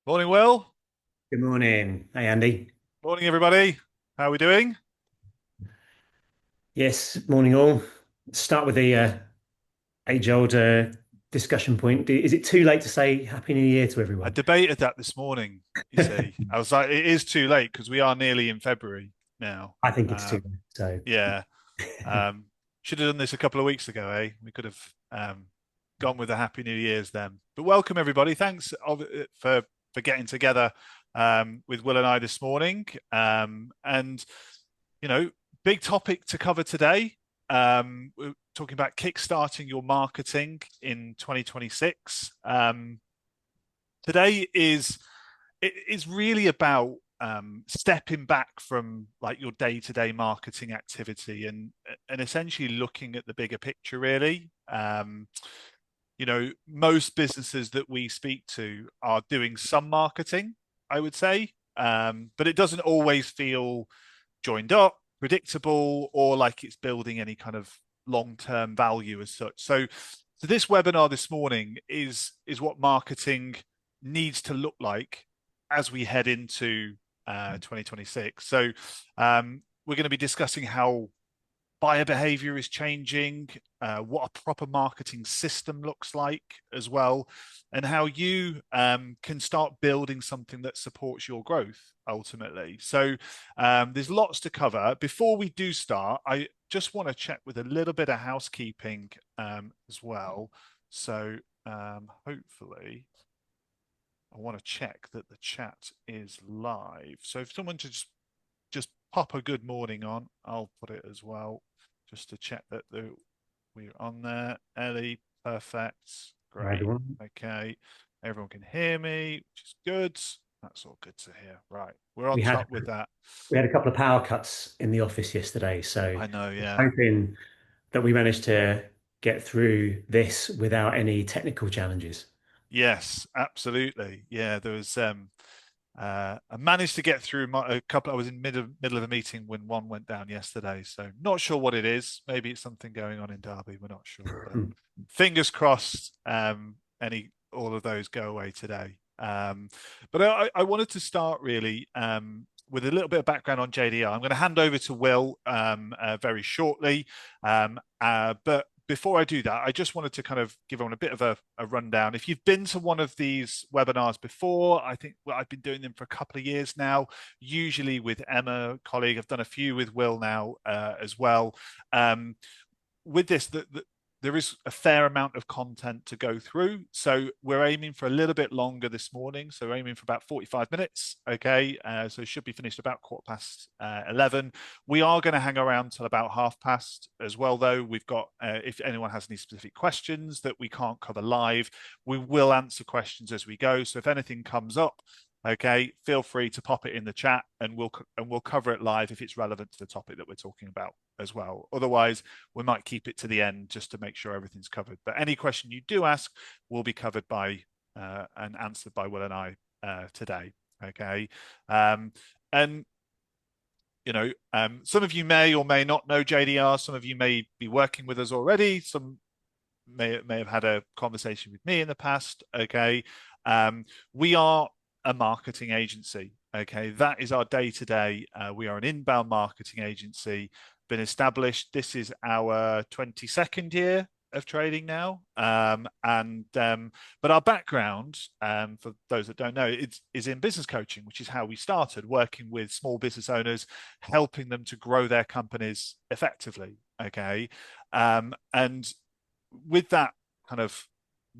Morning, Will. Good morning. Hey, Andy. Morning, everybody. How are we doing? Yes, morning all. Start with the age-old discussion point. Is it too late to say Happy New Year to I everyone? debated that this morning, you see. I was like, it is too late because we are nearly in February now. I think it's too Um, late. So, yeah. Um, should have done this a couple of weeks ago, eh? We could have gone with the Happy New Year's then. But welcome, everybody. Thanks for getting together with Will and I this morning. And you know, big topic to cover today. We're talking about kickstarting your marketing in 2026. Today is really about stepping back from like your day-to-day marketing activity and essentially looking at the bigger picture. Really, most businesses that we speak to are doing some marketing, I would say, but it doesn't always feel joined up, predictable, or like it's building any kind of long-term value as such. So this webinar this morning is what marketing needs to look like as we head into 2026. So we're going to be discussing how buyer behavior is changing, what a proper marketing system looks like as well, and how you can start building something that supports your growth ultimately. So there's lots to cover. Before we do start, I just want to check with a little bit of housekeeping as well. So hopefully, I want to check that the chat is live. So if someone just pop a good morning on, I'll put it as well, just to check that we're on there. Ellie, perfect, hi, great, everyone. okay. Everyone can hear me, which is good. That's all good to hear. Right, we're on We had top with that. we had a couple of power cuts in the office yesterday, so I know, I'm yeah. hoping that we managed to get through this without any technical challenges. Yes, absolutely. Yeah, there was I managed to get through a couple. I was in middle of a meeting when one went down yesterday, so not sure what it is. Maybe it's something going on in Derby. We're not sure, but fingers crossed. Any all of those go away today. But I wanted to start really with a little bit of background on JDR. I'm going to hand over to Will very shortly, but before I do that, I just wanted to kind of give everyone a bit of a rundown. If you've been to one of these webinars before, I think I've been doing them for a couple of years now, usually with Emma, colleague. I've done a few with Will now as well. Um, with this, there is a fair amount of content to go through. So we're aiming for a little bit longer this morning. So we're aiming for about 45 minutes. Okay. So it should be finished about 11:15. We are going to hang around till about past as well, though. We've got, if anyone has any specific questions that we can't cover live, we will answer questions as we go. So if anything comes up, okay, feel free to pop it in the chat and we'll cover it live if it's relevant to the topic that we're talking about as well. Otherwise, we might keep it to the end just to make sure everything's covered. But any question you do ask will be covered by and answered by Will and I today. Okay. And some of you may or may not know JDR. Some of you may be working with us already. Some may have had a conversation with me in the past. Okay. We are a marketing agency. Okay. That is our day to day. We are an inbound marketing agency, been established. This is our 22nd year of trading now. But our background, for those that don't know, is in business coaching, which is how we started working with small business owners, helping them to grow their companies effectively. Okay. And with that kind of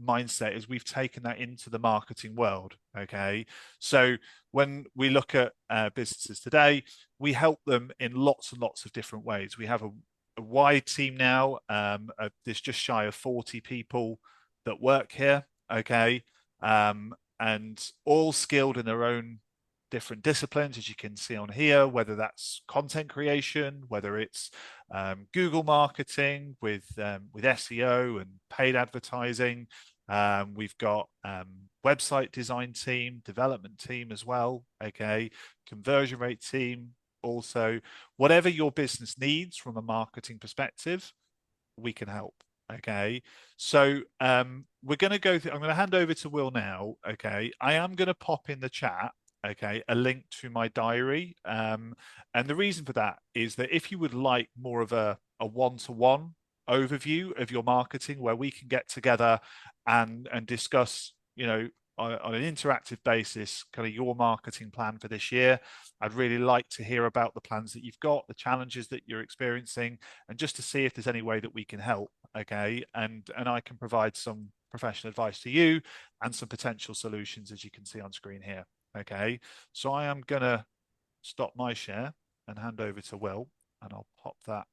mindset is we've taken that into the marketing world. Okay. So when we look at businesses today, we help them in lots and lots of different ways. We have a wide team now. There's just shy of 40 people that work here. Okay. And all skilled in their own different disciplines, as you can see on here, whether that's content creation, whether it's Google marketing with SEO and paid advertising. We've got website design team, development team as well. Okay, conversion rate team. Also, whatever your business needs from a marketing perspective, we can help. Okay. So we're going to go through, I'm going to hand over to Will now. Okay. I am going to pop in the chat, okay, a link to my diary. And the reason for that is that if you would like more of a one-to-one overview of your marketing where we can get together and discuss, on an interactive basis, kind of your marketing plan for this year. I'd really like to hear about the plans that you've got, the challenges that you're experiencing, and just to see if there's any way that we can help. Okay, and I can provide some professional advice to you and some potential solutions, as you can see on screen here. Okay, so I am gonna stop my share and hand over to Will, and I'll pop that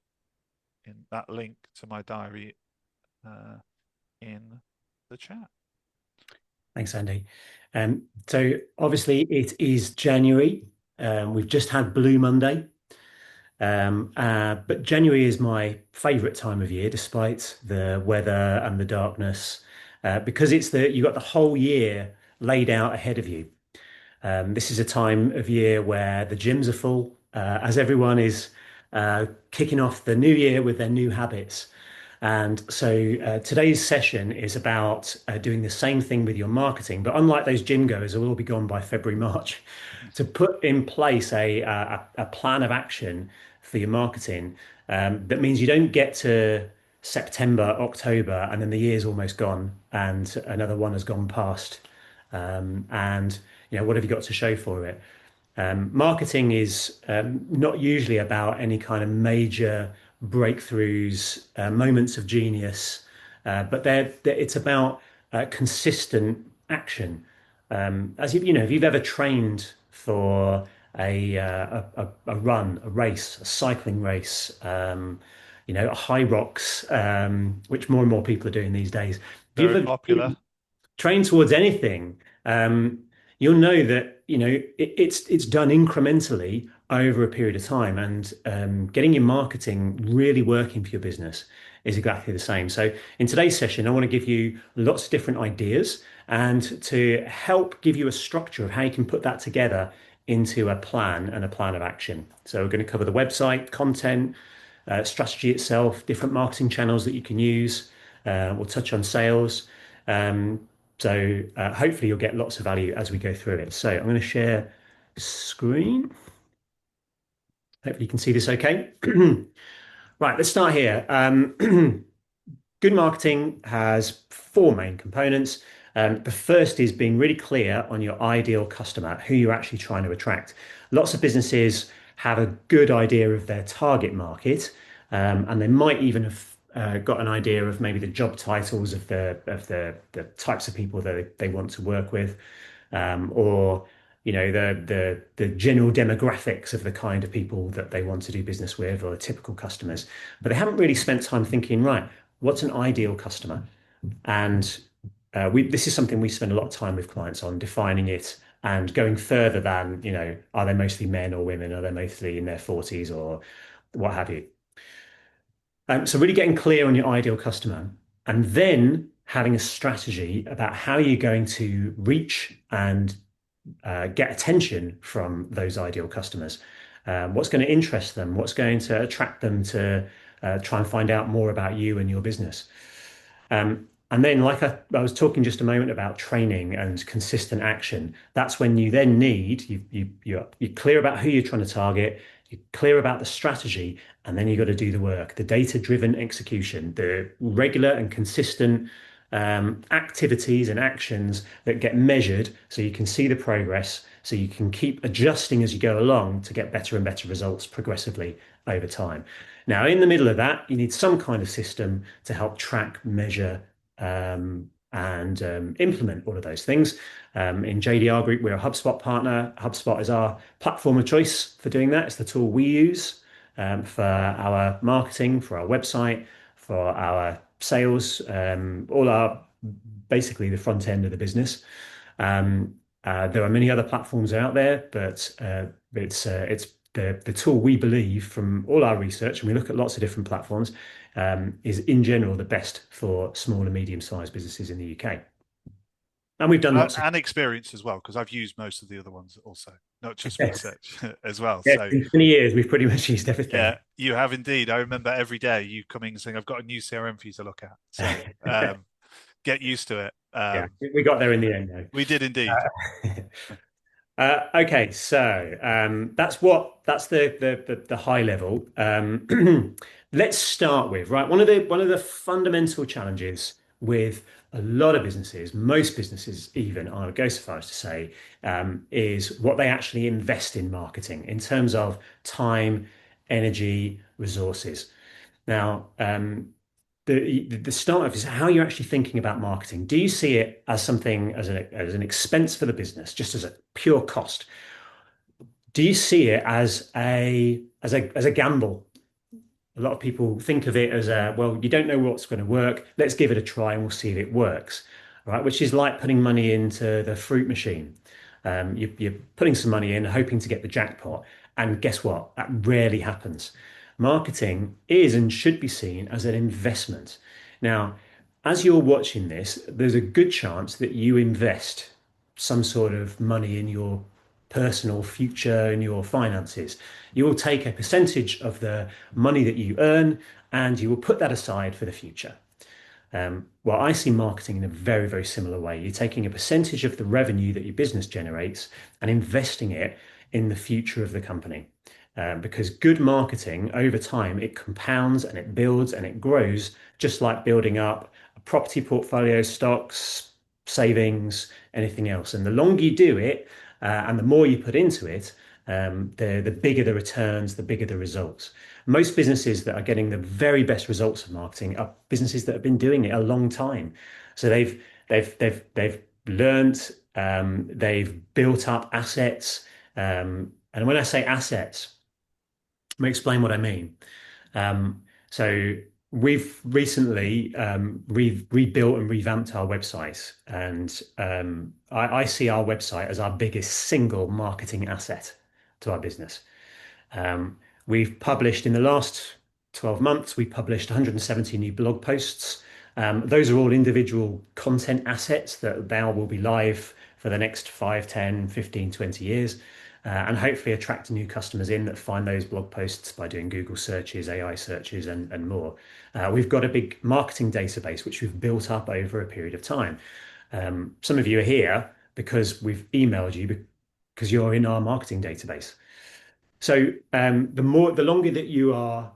link to my diary in the chat. Thanks, Andy. So obviously it is January. We've just had Blue Monday. But January is my favorite time of year, despite the weather and the darkness, because you got the whole year laid out ahead of you. This is a time of year where the gyms are full, as everyone is kicking off the new year with their new habits. And so today's session is about doing the same thing with your marketing, but unlike those gym goers who will all be gone by February, March, to put in place a plan of action for your marketing that means you don't get to September, October, and then the year's almost gone and another one has gone past. And what have you got to show for it? Marketing is not usually about any kind of major breakthroughs, moments of genius, but it's about consistent action. As if you've ever trained for a run, a race, a cycling race, a high rocks, which more and more people are doing these days. If you've Very ever popular. train towards anything, you'll know that it's done incrementally over a period of time, and getting your marketing really working for your business is exactly the same. So in today's session, I want to give you lots of different ideas and to help give you a structure of how you can put that together into a plan and a plan of action. So we're going to cover the website, content, strategy itself, different marketing channels that you can use. We'll touch on sales. So hopefully you'll get lots of value as we go through it. So I'm going to share screen. Hopefully you can see this okay. Right, let's start here. Good marketing has four main components. The first is being really clear on your ideal customer, who you're actually trying to attract. Lots of businesses have a good idea of their target market, and they might even have got an idea of maybe the job titles of the types of people that they want to work with, or the general demographics of the kind of people that they want to do business with, or the typical customers. But they haven't really spent time thinking, right, what's an ideal customer? And this is something we spend a lot of time with clients on defining it and going further than, are they mostly men or women? Are they mostly in their 40s or what have you? So really getting clear on your ideal customer and then having a strategy about how you're going to reach and get attention from those ideal customers. What's going to interest them? What's going to attract them to try and find out more about you and your business? And then, like I was talking just a moment about training and consistent action, that's when you then you're clear about who you're trying to target, you're clear about the strategy, and then you've got to do the work, the data-driven execution, the regular and consistent activities and actions that get measured so you can see the progress, so you can keep adjusting as you go along to get better and better results progressively over time. Now, in the middle of that, you need some kind of system to help track, measure, and implement all of those things. In JDR Group, we're a HubSpot partner. HubSpot is our platform of choice for doing that. It's the tool we use for our marketing, for our website, for our sales, all our basically the front end of the business. There are many other platforms out there, but it's the tool we believe from all our research, and we look at lots of different platforms, is in general the best for small and medium-sized businesses in the UK. And we've done lots of and experience as well, because I've used most of the other ones also, not just research as well. yeah, So in 20 years, we've pretty much used everything. yeah, you have indeed. I remember every day you coming and saying, "I've got a new CRM for you to look at." So get used to it. Yeah, we got there in the end, though. We did indeed. Okay, so that's the high level. Let's start with right. One of the fundamental challenges with a lot of businesses, most businesses even, I would go so far as to say, is what they actually invest in marketing in terms of time, energy, resources. Now, the start of is how you're actually thinking about marketing. Do you see it as something as an expense for the business, just as a pure cost? Do you see it as a gamble? A lot of people think of it as a, well, you don't know what's going to work. Let's give it a try and we'll see if it works, right? Which is like putting money into the fruit machine. You're putting some money in, hoping to get the jackpot, and guess what? That rarely happens. Marketing is and should be seen as an investment. Now, as you're watching this, there's a good chance that you invest some sort of money in your personal future and your finances. You will take a percentage of the money that you earn and you will put that aside for the future. Well, I see marketing in a very, very similar way. You're taking a percentage of the revenue that your business generates and investing it in the future of the company. Because good marketing over time, it compounds and it builds and it grows, just like building up a property portfolio, stocks, savings, anything else. And the longer you do it, and the more you put into it, the bigger the returns, the bigger the results. Most businesses that are getting the very best results of marketing are businesses that have been doing it a long time. So they've learned, they've built up assets. And when I say assets, let me explain what I mean. So we've recently rebuilt and revamped our website, and I see our website as our biggest single marketing asset to our business. We've published in the last 12 months, we published 170 new blog posts. Those are all individual content assets that now will be live for the next 5, 10, 15, 20 years. And hopefully attract new customers in that find those blog posts by doing Google searches, AI searches, and more. We've got a big marketing database which we've built up over a period of time. Some of you are here because we've emailed you because you're in our marketing database. So the longer that you are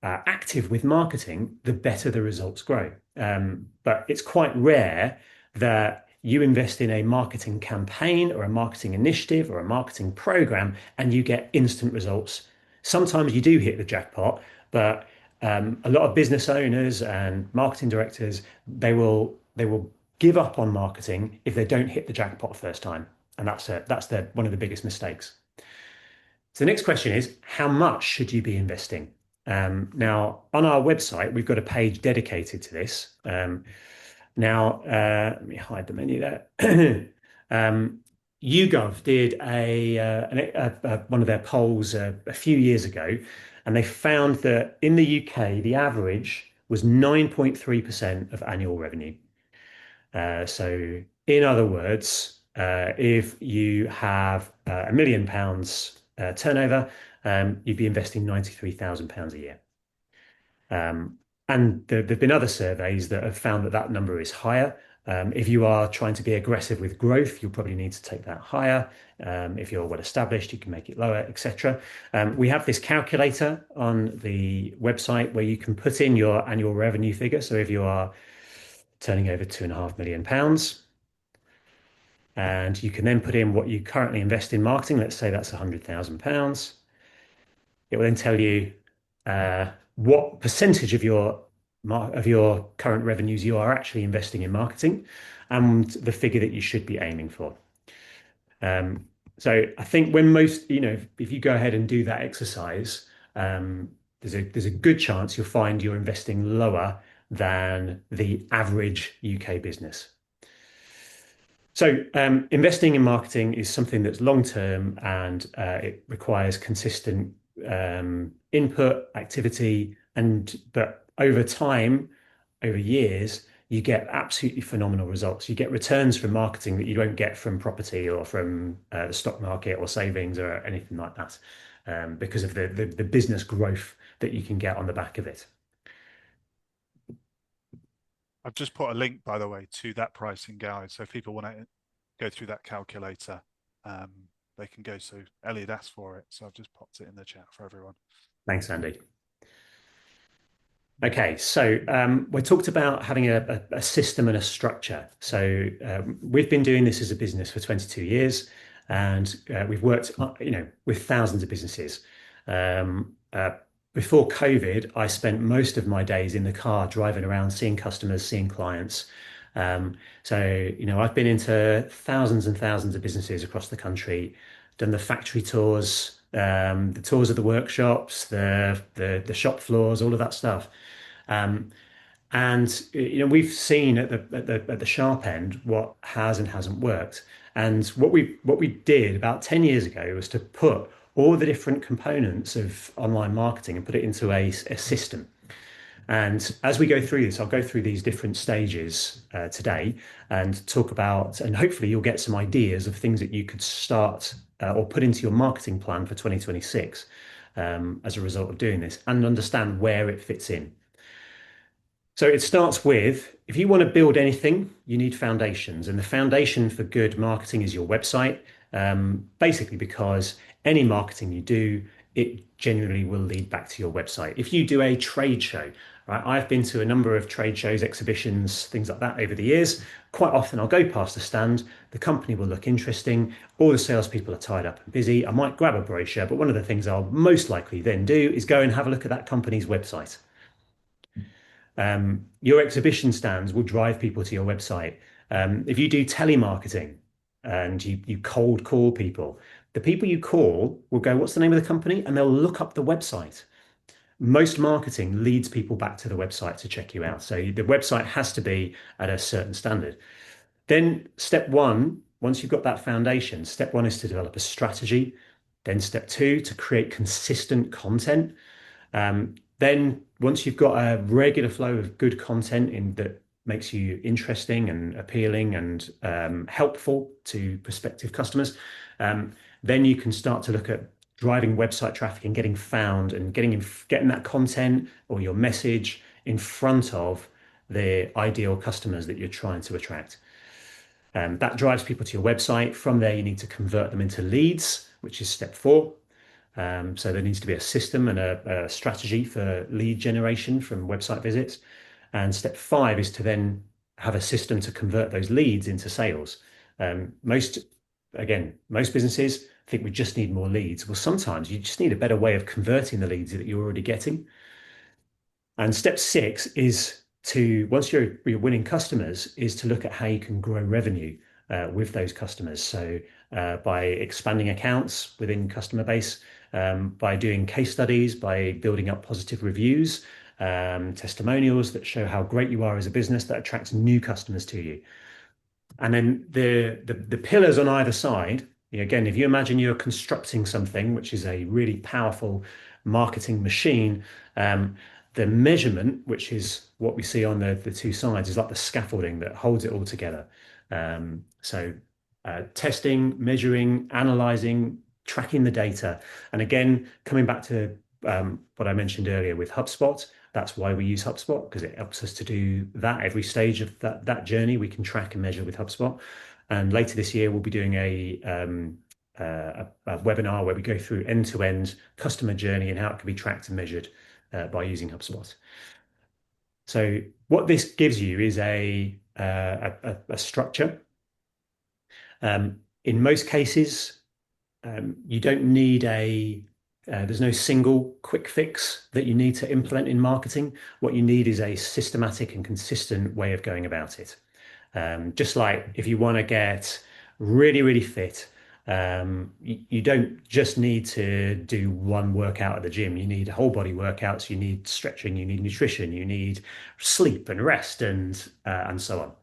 active with marketing, the better the results grow. But it's quite rare that you invest in a marketing campaign or a marketing initiative or a marketing program and you get instant results. Sometimes you do hit the jackpot, but a lot of business owners and marketing directors, they will give up on marketing if they don't hit the jackpot first time. And that's one of the biggest mistakes. So the next question is, how much should you be investing? Now, on our website, we've got a page dedicated to this. Let me hide the menu there. YouGov did one of their polls a few years ago, and they found that in the UK, the average was 9.3% of annual revenue. So, in other words, if you have £1 million turnover, you'd be investing £93,000 a year. And there've been other surveys that have found that that number is higher. If you are trying to be aggressive with growth, you'll probably need to take that higher. If you're well established, you can make it lower, etc. We have this calculator on the website where you can put in your annual revenue figure. So if you are turning over £2.5 million, and you can then put in what you currently invest in marketing. Let's say that's £100,000. It will then tell you what percentage of your current revenues you are actually investing in marketing and the figure that you should be aiming for. So I think when if you go ahead and do that exercise, there's a good chance you'll find you're investing lower than the average UK business. So investing in marketing is something that's long term and it requires consistent input, activity, but over time, over years, you get absolutely phenomenal results. You get returns from marketing that you don't get from property or from the stock market or savings or anything like that, because of the business growth that you can get on the back of it. I've just put a link, by the way, to that pricing guide. So if people want to go through that calculator, um, they can go. So Elliot asked for it, so I've just popped it in the chat for everyone. Thanks, Andy. Okay, so we talked about having a system and a structure. So we've been doing this as a business for 22 years, and we've worked, with thousands of businesses. Um, uh, Before COVID, I spent most of my days in the car driving around, seeing customers, seeing clients. I've been into thousands and thousands of businesses across the country, done the factory tours, the tours of the workshops, the shop floors, all of that stuff. Um, and we've seen at the sharp end what has and hasn't worked. And what we did about 10 years ago was to put all the different components of online marketing and put it into a system. And as we go through this, I'll go through these different stages today and talk about, and hopefully you'll get some ideas of things that you could start or put into your marketing plan for 2026 as a result of doing this and understand where it fits in. So it starts with, if you want to build anything, you need foundations. And the foundation for good marketing is your website, basically because any marketing you do, it genuinely will lead back to your website. If you do a trade show, right? I've been to a number of trade shows, exhibitions, things like that over the years. Quite often I'll go past a stand, the company will look interesting, all the salespeople are tied up and busy. I might grab a brochure, but one of the things I'll most likely then do is go and have a look at that company's website. Your exhibition stands will drive people to your website. If you do telemarketing and you cold call people, the people you call will go, "What's the name of the company?" And they'll look up the website. Most marketing leads people back to the website to check you out. So the website has to be at a certain standard. Then step one, once you've got that foundation, step one is to develop a strategy. Then step two, to create consistent content. Then once you've got a regular flow of good content in that makes you interesting and appealing and helpful to prospective customers, then you can start to look at driving website traffic and getting found and getting that content or your message in front of the ideal customers that you're trying to attract. That drives people to your website. From there, you need to convert them into leads, which is step four. So there needs to be a system and a strategy for lead generation from website visits. And step five is to then have a system to convert those leads into sales. Most businesses think we just need more leads. Well, sometimes you just need a better way of converting the leads that you're already getting. And step six is to, once you're winning customers, is to look at how you can grow revenue with those customers. So by expanding accounts within customer base, by doing case studies, by building up positive reviews, testimonials that show how great you are as a business that attracts new customers to you. And then the pillars on either side, again, if you imagine you're constructing something, which is a really powerful marketing machine, the measurement, which is what we see on the two sides, is like the scaffolding that holds it all together. So testing, measuring, analyzing, tracking the data. And again, coming back to what I mentioned earlier with HubSpot, that's why we use HubSpot, because it helps us to do that every stage of that journey. We can track and measure with HubSpot. And later this year, we'll be doing a webinar where we go through end-to-end customer journey and how it can be tracked and measured by using HubSpot. So what this gives you is a structure. In most cases, you don't need there's no single quick fix that you need to implement in marketing. What you need is a systematic and consistent way of going about it. Just like if you want to get really, really fit, you don't just need to do one workout at the gym. You need whole body workouts. You need stretching. You need nutrition. You need sleep and rest and so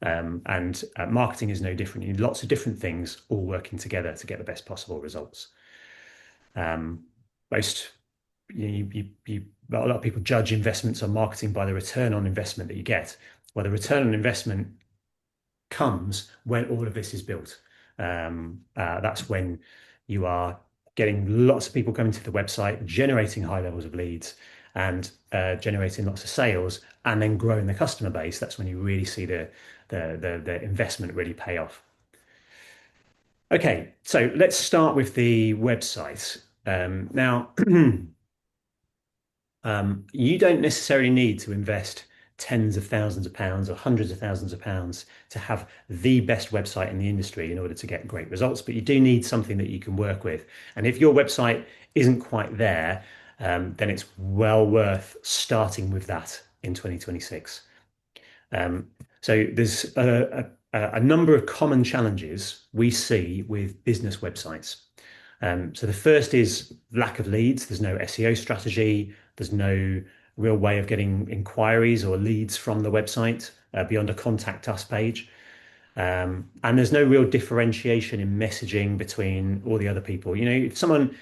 on. And marketing is no different. You need lots of different things all working together to get the best possible results. Most a lot of people judge investments on marketing by the return on investment that you get. Well, the return on investment comes when all of this is built. That's when you are getting lots of people coming to the website, generating high levels of leads, and generating lots of sales, and then growing the customer base. That's when you really see the investment really pay off. Okay, so let's start with the website. Now, you don't necessarily need to invest tens of thousands of pounds or hundreds of thousands of pounds to have the best website in the industry in order to get great results, but you do need something that you can work with. And if your website isn't quite there, then it's well worth starting with that in 2026. So there's a number of common challenges we see with business websites. So the first is lack of leads. There's no SEO strategy. There's no real way of getting inquiries or leads from the website beyond a contact us page. And there's no real differentiation in messaging between all the other people. If someone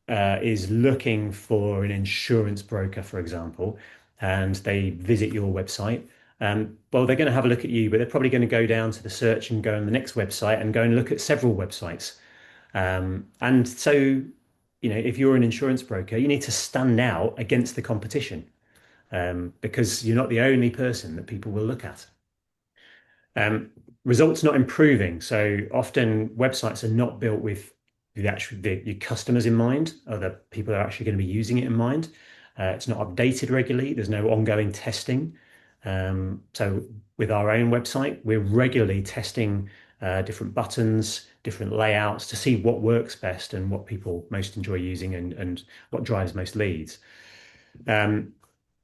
is looking for an insurance broker, for example, and they visit your website, well, they're going to have a look at you, but they're probably going to go down to the search and go on the next website and go and look at several websites. And so, if you're an insurance broker, you need to stand out against the competition because you're not the only person that people will look at. Results not improving. So often websites are not built with your customers in mind, or the people that are actually going to be using it in mind. It's not updated regularly. There's no ongoing testing. So with our own website, we're regularly testing different buttons, different layouts to see what works best and what people most enjoy using and what drives most leads.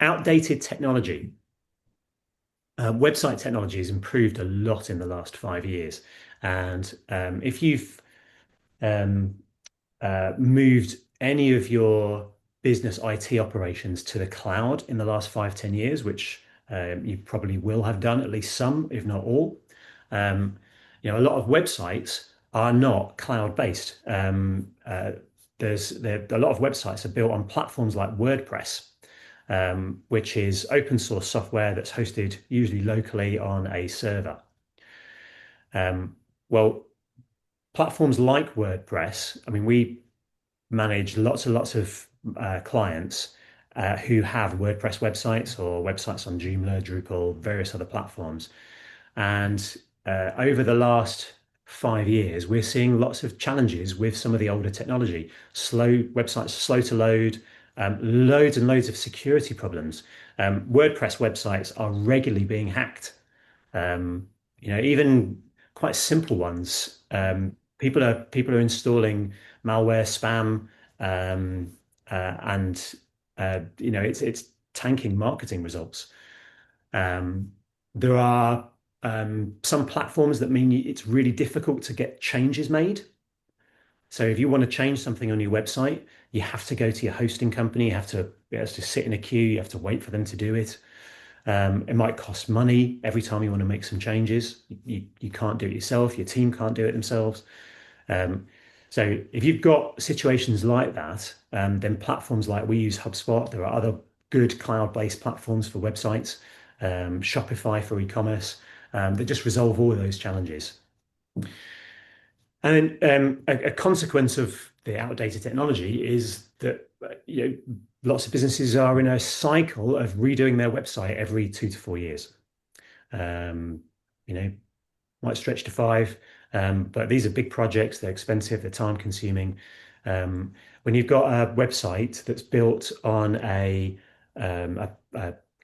Outdated technology. Website technology has improved a lot in the last 5 years. And if you've moved any of your business IT operations to the cloud in the last 5, 10 years, which you probably will have done at least some, if not all. A lot of websites are not cloud-based. There's a lot of websites are built on platforms like WordPress, which is open source software that's hosted usually locally on a server. Well, platforms like WordPress, I mean, we manage lots and lots of clients who have WordPress websites or websites on Joomla, Drupal, various other platforms. And over the last 5 years, we're seeing lots of challenges with some of the older technology. Websites slow to load, loads and loads of security problems. WordPress websites are regularly being hacked. Even quite simple ones. People are installing malware, spam, and it's tanking marketing results. There are some platforms that mean it's really difficult to get changes made. So if you want to change something on your website, you have to go to your hosting company. You have to sit in a queue. You have to wait for them to do it. It might cost money every time you want to make some changes. You can't do it yourself. Your team can't do it themselves. So if you've got situations like that, then platforms like we use HubSpot. There are other good cloud-based platforms for websites, Shopify for e-commerce, that just resolve all of those challenges. And then a consequence of the outdated technology is that lots of businesses are in a cycle of redoing their website every 2 to 4 years. Might stretch to 5, but these are big projects. They're expensive. They're time consuming. When you've got a website that's built on a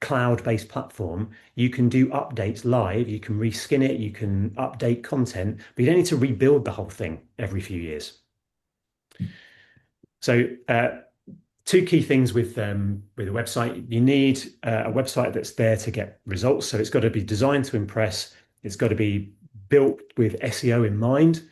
cloud-based platform, you can do updates live, you can reskin it, you can update content, but you don't need to rebuild the whole thing every few years. So two key things with a website. You need a website that's there to get results. So it's got to be designed to impress. It's got to be built with SEO in mind,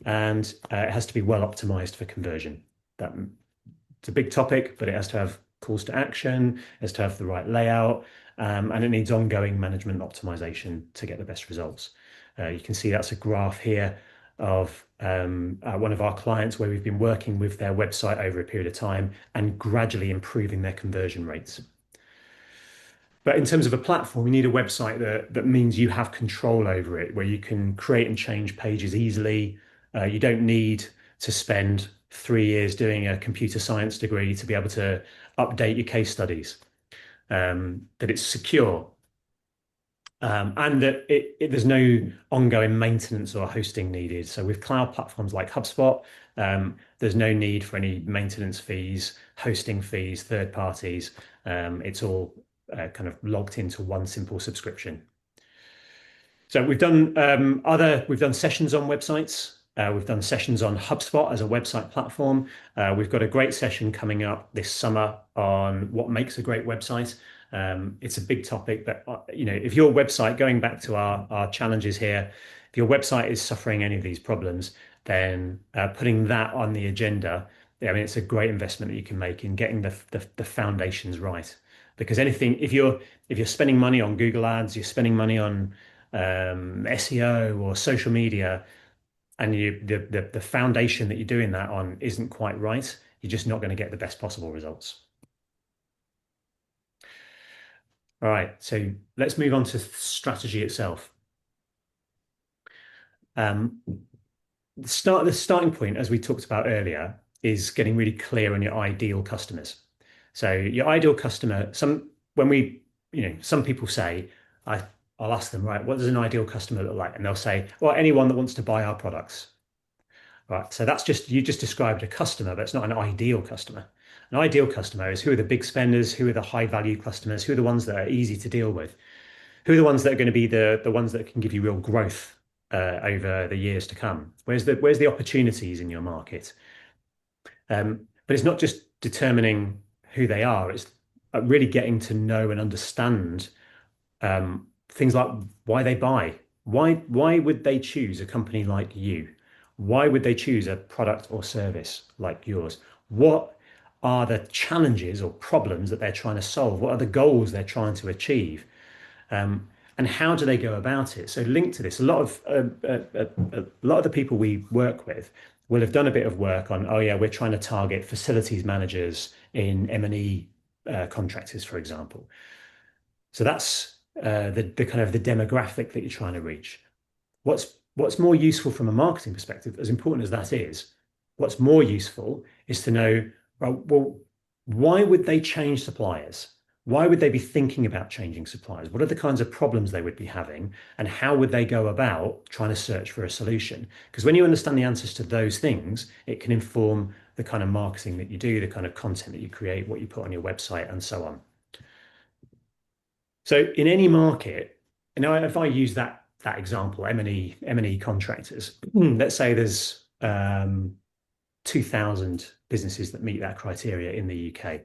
and it has to be well optimized for conversion. It's a big topic, but it has to have calls to action, it has to have the right layout, and it needs ongoing management optimization to get the best results. You can see that's a graph here of one of our clients where we've been working with their website over a period of time and gradually improving their conversion rates. But in terms of a platform, you need a website that means you have control over it, where you can create and change pages easily. You don't need to spend 3 years doing a computer science degree to be able to update your case studies. That it's secure, and that there's no ongoing maintenance or hosting needed. So with cloud platforms like HubSpot, there's no need for any maintenance fees, hosting fees, third parties. It's all kind of logged into one simple subscription. So we've done sessions on websites. We've done sessions on HubSpot as a website platform. We've got a great session coming up this summer on what makes a great website. It's a big topic, but if your website, going back to our challenges here, if your website is suffering any of these problems, then putting that on the agenda, I mean, it's a great investment that you can make in getting the foundations right. Because anything, if you're spending money on Google Ads, you're spending money on SEO or social media, and the foundation that you're doing that on isn't quite right, you're just not going to get the best possible results. All right, so let's move on to strategy itself. The starting point, as we talked about earlier, is getting really clear on your ideal customers. So your ideal customer, some people say, I'll ask them, right, what does an ideal customer look like? And they'll say, well, anyone that wants to buy our products. Right. So you just described a customer, but it's not an ideal customer. An ideal customer is who are the big spenders, who are the high value customers, who are the ones that are easy to deal with, who are the ones that are going to be the ones that can give you real growth over the years to come. Where's the opportunities in your market? But it's not just determining who they are, it's really getting to know and understand things like why they buy. Why would they choose a company like you? Why would they choose a product or service like yours? What are the challenges or problems that they're trying to solve? What are the goals they're trying to achieve? And how do they go about it? So linked to this, a lot of the people we work with will have done a bit of work on, oh yeah, we're trying to target facilities managers in M&E contractors, for example. So that's the kind of the demographic that you're trying to reach. What's more useful from a marketing perspective, as important as that is, what's more useful is to know, well, why would they change suppliers? Why would they be thinking about changing suppliers? What are the kinds of problems they would be having? And how would they go about trying to search for a solution? Because when you understand the answers to those things, it can inform the kind of marketing that you do, the kind of content that you create, what you put on your website, and so on. So in any market, if I use that example, M&E contractors, let's say there's 2,000 businesses that meet that criteria in the UK.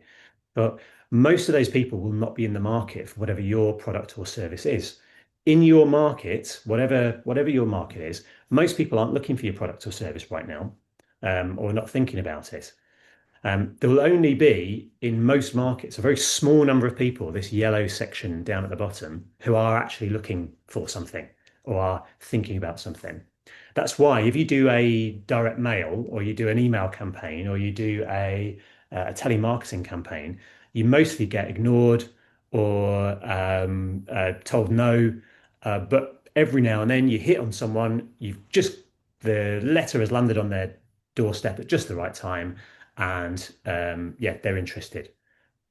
But most of those people will not be in the market for whatever your product or service is. In your market, whatever your market is, most people aren't looking for your product or service right now, or not thinking about it. There will only be, in most markets, a very small number of people, this yellow section down at the bottom, who are actually looking for something or are thinking about something. That's why if you do a direct mail or you do an email campaign or you do a telemarketing campaign, you mostly get ignored or told no. But every now and then you hit on someone, the letter has landed on their doorstep at just the right time, and yeah, they're interested.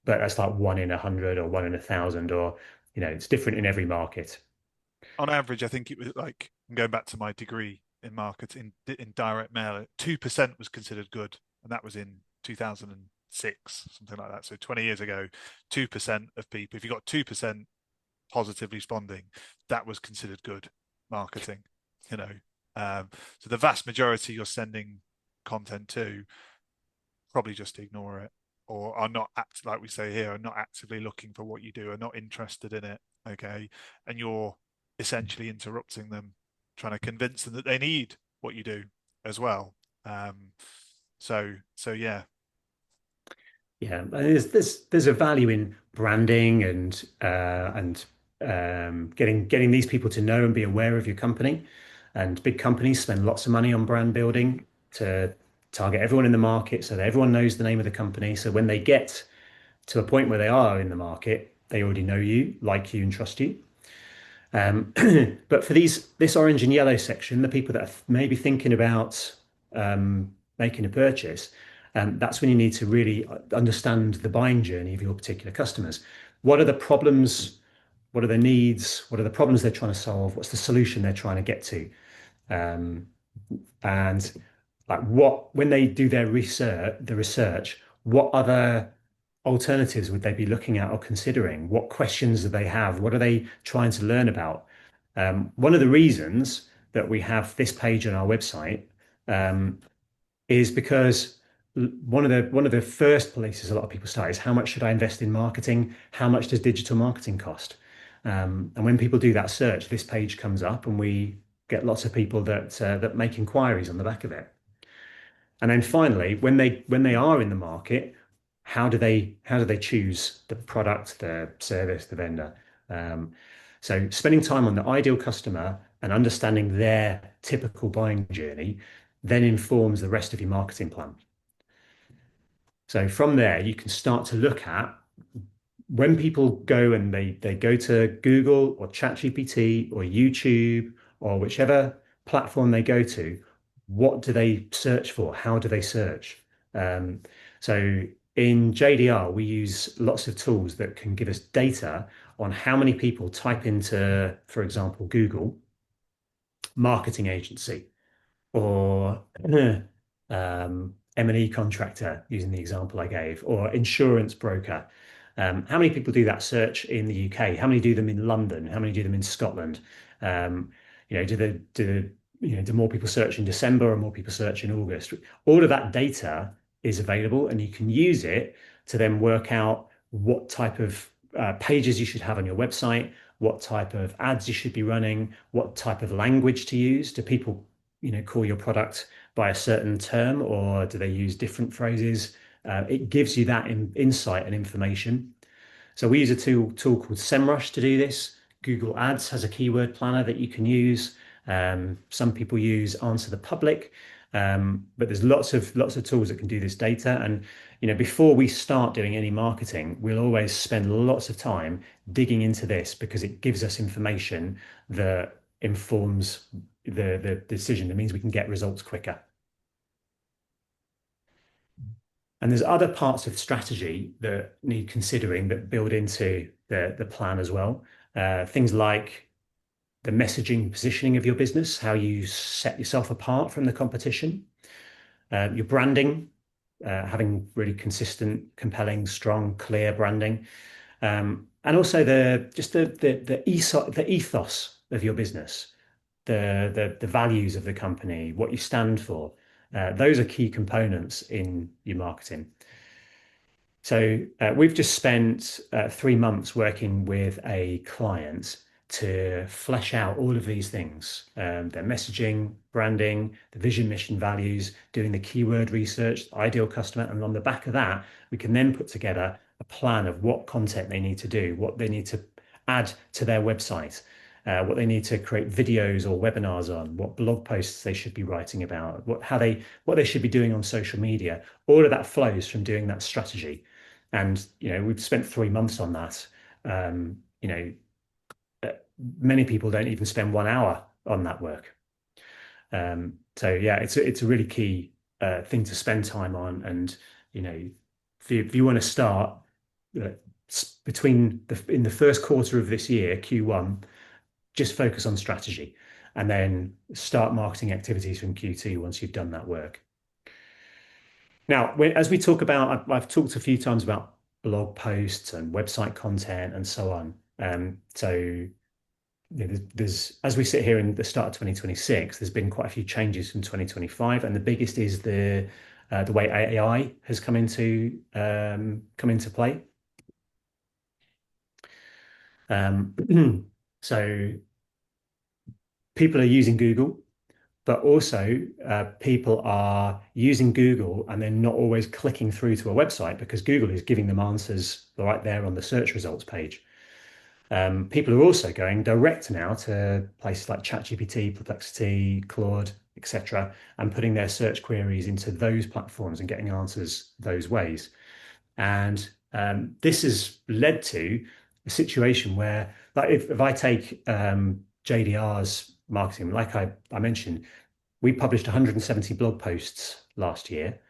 But that's like 1 in 100 or 1 in 1,000, or it's different in every market. On average, I think it was like, I'm going back to my degree in marketing in direct mail, 2% was considered good, and that was in 2006, something like that. So 20 years ago, 2% of people, if you got 2% positively responding, that was considered good marketing. So the vast majority you're sending content to probably just ignore it, or are not like we say here, are not actively looking for what you do, are not interested in it. Okay, and you're essentially interrupting them, trying to convince them that they need what you do as well. So yeah. Yeah, and there's a value in branding and getting these people to know and be aware of your company. And big companies spend lots of money on brand building to target everyone in the market so that everyone knows the name of the company. So when they get to a point where they are in the market, they already know you, like you, and trust you. Um, but for this orange and yellow section, the people that are maybe thinking about making a purchase, that's when you need to really understand the buying journey of your particular customers. What are the problems? What are their needs? What are the problems they're trying to solve? What's the solution they're trying to get to? Um, and like what when they do the research, what other alternatives would they be looking at or considering? What questions do they have? What are they trying to learn about? One of the reasons that we have this page on our website um, is because one of the first places a lot of people start is how much should I invest in marketing? How much does digital marketing cost? And when people do that search, this page comes up, and we get lots of people that make inquiries on the back of it. And then finally, when they are in the market, how do they choose the product, the service, the vendor? Um, so spending time on the ideal customer and understanding their typical buying journey then informs the rest of your marketing plan. So from there, you can start to look at when people go and they go to Google or ChatGPT or YouTube or whichever platform they go to, what do they search for? How do they search? Um, so in JDR, we use lots of tools that can give us data on how many people type into, for example, Google marketing agency or M&E contractor, using the example I gave, or insurance broker. How many people do that search in the UK? How many do them in London? How many do them in Scotland? Um, do more people search in December or more people search in August? All of that data is available, and you can use it to then work out what type of pages you should have on your website, what type of ads you should be running, what type of language to use. Do people, call your product by a certain term, or do they use different phrases? It gives you that insight and information. So we use a tool called SEMrush to do this. Google Ads has a keyword planner that you can use. Some people use Answer the Public, but there's lots of tools that can do this data. And before we start doing any marketing, we'll always spend lots of time digging into this because it gives us information that informs the decision. It means we can get results quicker. And there's other parts of strategy that need considering that build into the plan as well. Things like the messaging and positioning of your business, how you set yourself apart from the competition, your branding, having really consistent, compelling, strong, clear branding, and also the ethos of your business, the values of the company, what you stand for. Those are key components in your marketing. So we've just spent 3 months working with a client to flesh out all of these things, their messaging, branding, the vision, mission, values, doing the keyword research, the ideal customer. And on the back of that, we can then put together a plan of what content they need to do, what they need to add to their website, what they need to create videos or webinars on, what blog posts they should be writing about, what they should be doing on social media. All of that flows from doing that strategy. And we've spent 3 months on that. Um, you know, Many people don't even spend 1 hour on that work. So yeah, it's a really key thing to spend time on. And if you want to start uh, in the first quarter of this year, Q1, just focus on strategy, and then start marketing activities from Q2 once you've done that work. Now, as we talk about, I've talked a few times about blog posts and website content and so on. So there's as we sit here in the start of 2026, there's been quite a few changes from 2025, and the biggest is the way AI has come into play. So people are using Google, but also people are using Google and then not always clicking through to a website because Google is giving them answers right there on the search results page. People are also going direct now to places like ChatGPT, Perplexity, Claude, etc., and putting their search queries into those platforms and getting answers those ways. And this has led to a situation where, like, if I take JDR's marketing, like I mentioned, we published 170 blog posts last year,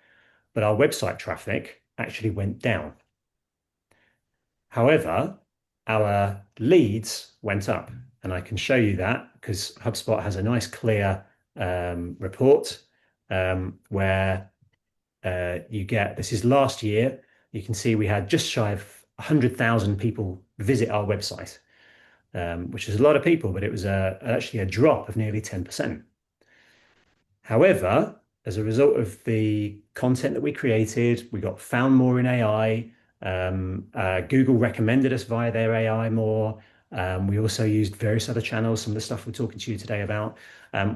but our website traffic actually went down. However, our leads went up, and I can show you that because HubSpot has a nice clear report where you get, this is last year. You can see we had just shy of 100,000 people visit our website, which is a lot of people, but it was actually a drop of nearly 10%. However, as a result of the content that we created, we got found more in AI. Google recommended us via their AI more. We also used various other channels, some of the stuff we're talking to you today about.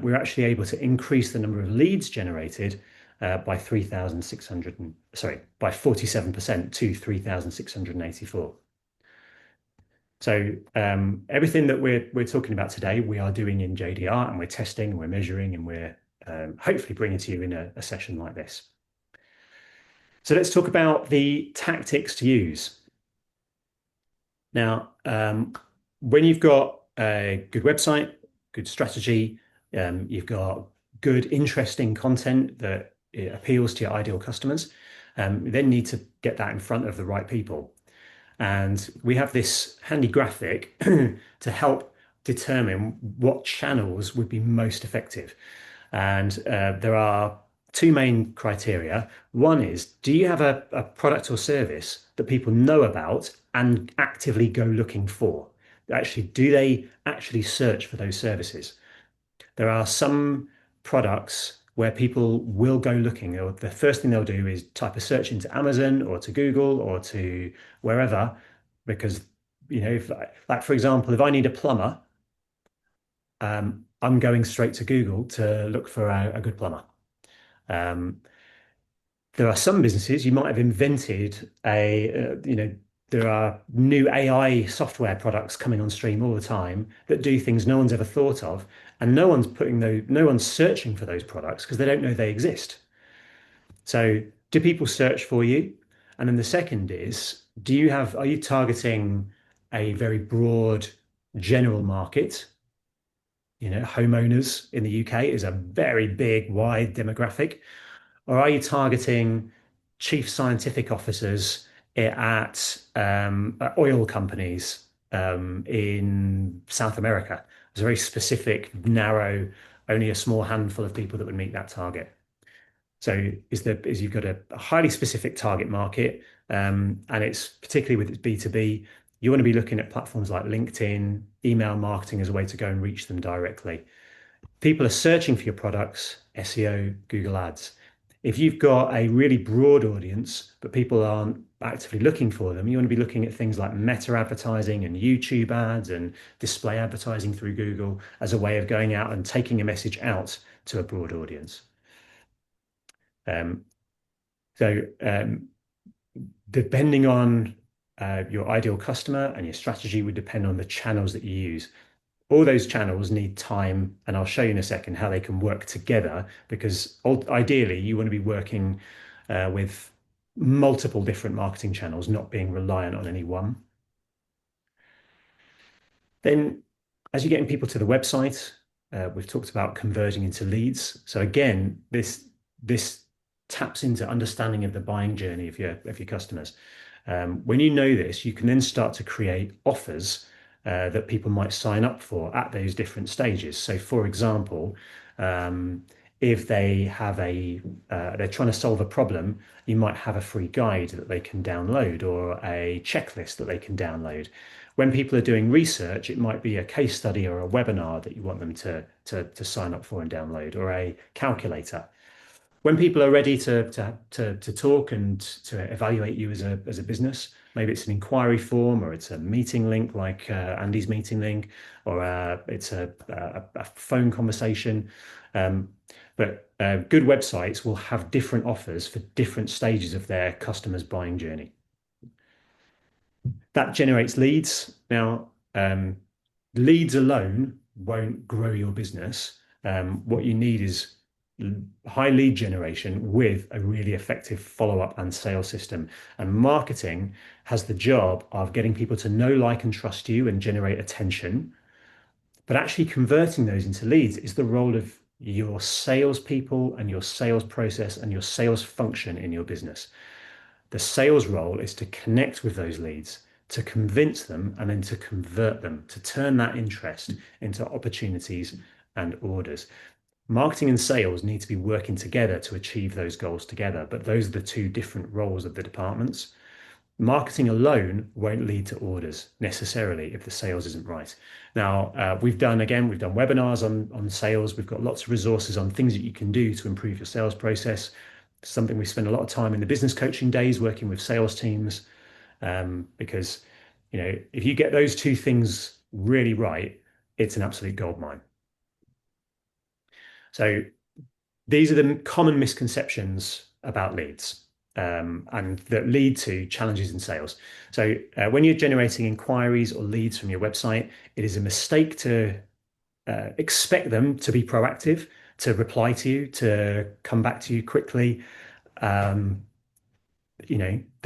We're actually able to increase the number of leads generated by 3,600, sorry, by 47% to 3,684. So everything that we're talking about today, we are doing in JDR, and we're testing, and we're measuring, and we're hopefully bringing to you in a session like this. So let's talk about the tactics to use. Now, when you've got a good website, good strategy, you've got good, interesting content that appeals to your ideal customers, you then need to get that in front of the right people. And we have this handy graphic to help determine what channels would be most effective. And there are two main criteria. One is, do you have a product or service that people know about and actively go looking for? Actually, do they actually search for those services? There are some products where people will go looking, or the first thing they'll do is type a search into Amazon or to Google or to wherever, because, if, like, for example, if I need a plumber, I'm going straight to Google to look for a good plumber. There are some businesses you might have invented there are new AI software products coming on stream all the time that do things no one's ever thought of, and no one's searching for those products because they don't know they exist. So, do people search for you? And then the second is, are you targeting a very broad general market? Homeowners in the UK is a very big, wide demographic. Or are you targeting chief scientific officers at oil companies in South America? It's a very specific, narrow, only a small handful of people that would meet that target. So you've got a highly specific target market, and it's particularly with its B2B, you want to be looking at platforms like LinkedIn, email marketing as a way to go and reach them directly. People are searching for your products, SEO, Google Ads. If you've got a really broad audience, but people aren't actively looking for them, you want to be looking at things like meta advertising and YouTube ads and display advertising through Google as a way of going out and taking a message out to a broad audience. So depending on your ideal customer and your strategy would depend on the channels that you use. All those channels need time, and I'll show you in a second how they can work together, because ideally you want to be working with multiple different marketing channels, not being reliant on any one. Then, as you're getting people to the website, we've talked about converting into leads. So again, this taps into understanding of the buying journey of your customers. When you know this, you can then start to create offers that people might sign up for at those different stages. So, for example, if they're trying to solve a problem, you might have a free guide that they can download or a checklist that they can download. When people are doing research, it might be a case study or a webinar that you want them to sign up for and download, or a calculator. When people are ready to talk and to evaluate you as a business, maybe it's an inquiry form, or it's a meeting link like Andy's meeting link, or it's a phone conversation. But good websites will have different offers for different stages of their customers' buying journey. That generates leads. Now, leads alone won't grow your business. What you need is high lead generation with a really effective follow-up and sales system. And marketing has the job of getting people to know, like, and trust you and generate attention. But actually converting those into leads is the role of your salespeople and your sales process and your sales function in your business. The sales role is to connect with those leads, to convince them, and then to convert them, to turn that interest into opportunities and orders. Marketing and sales need to be working together to achieve those goals together, but those are the two different roles of the departments. Marketing alone won't lead to orders necessarily if the sales isn't right. Now, we've done webinars on sales. We've got lots of resources on things that you can do to improve your sales process. Something we spend a lot of time in the business coaching days working with sales teams, because if you get those two things really right, it's an absolute gold mine. So these are the common misconceptions about leads, and that lead to challenges in sales. So when you're generating inquiries or leads from your website, it is a mistake to expect them to be proactive, to reply to you, to come back to you quickly. They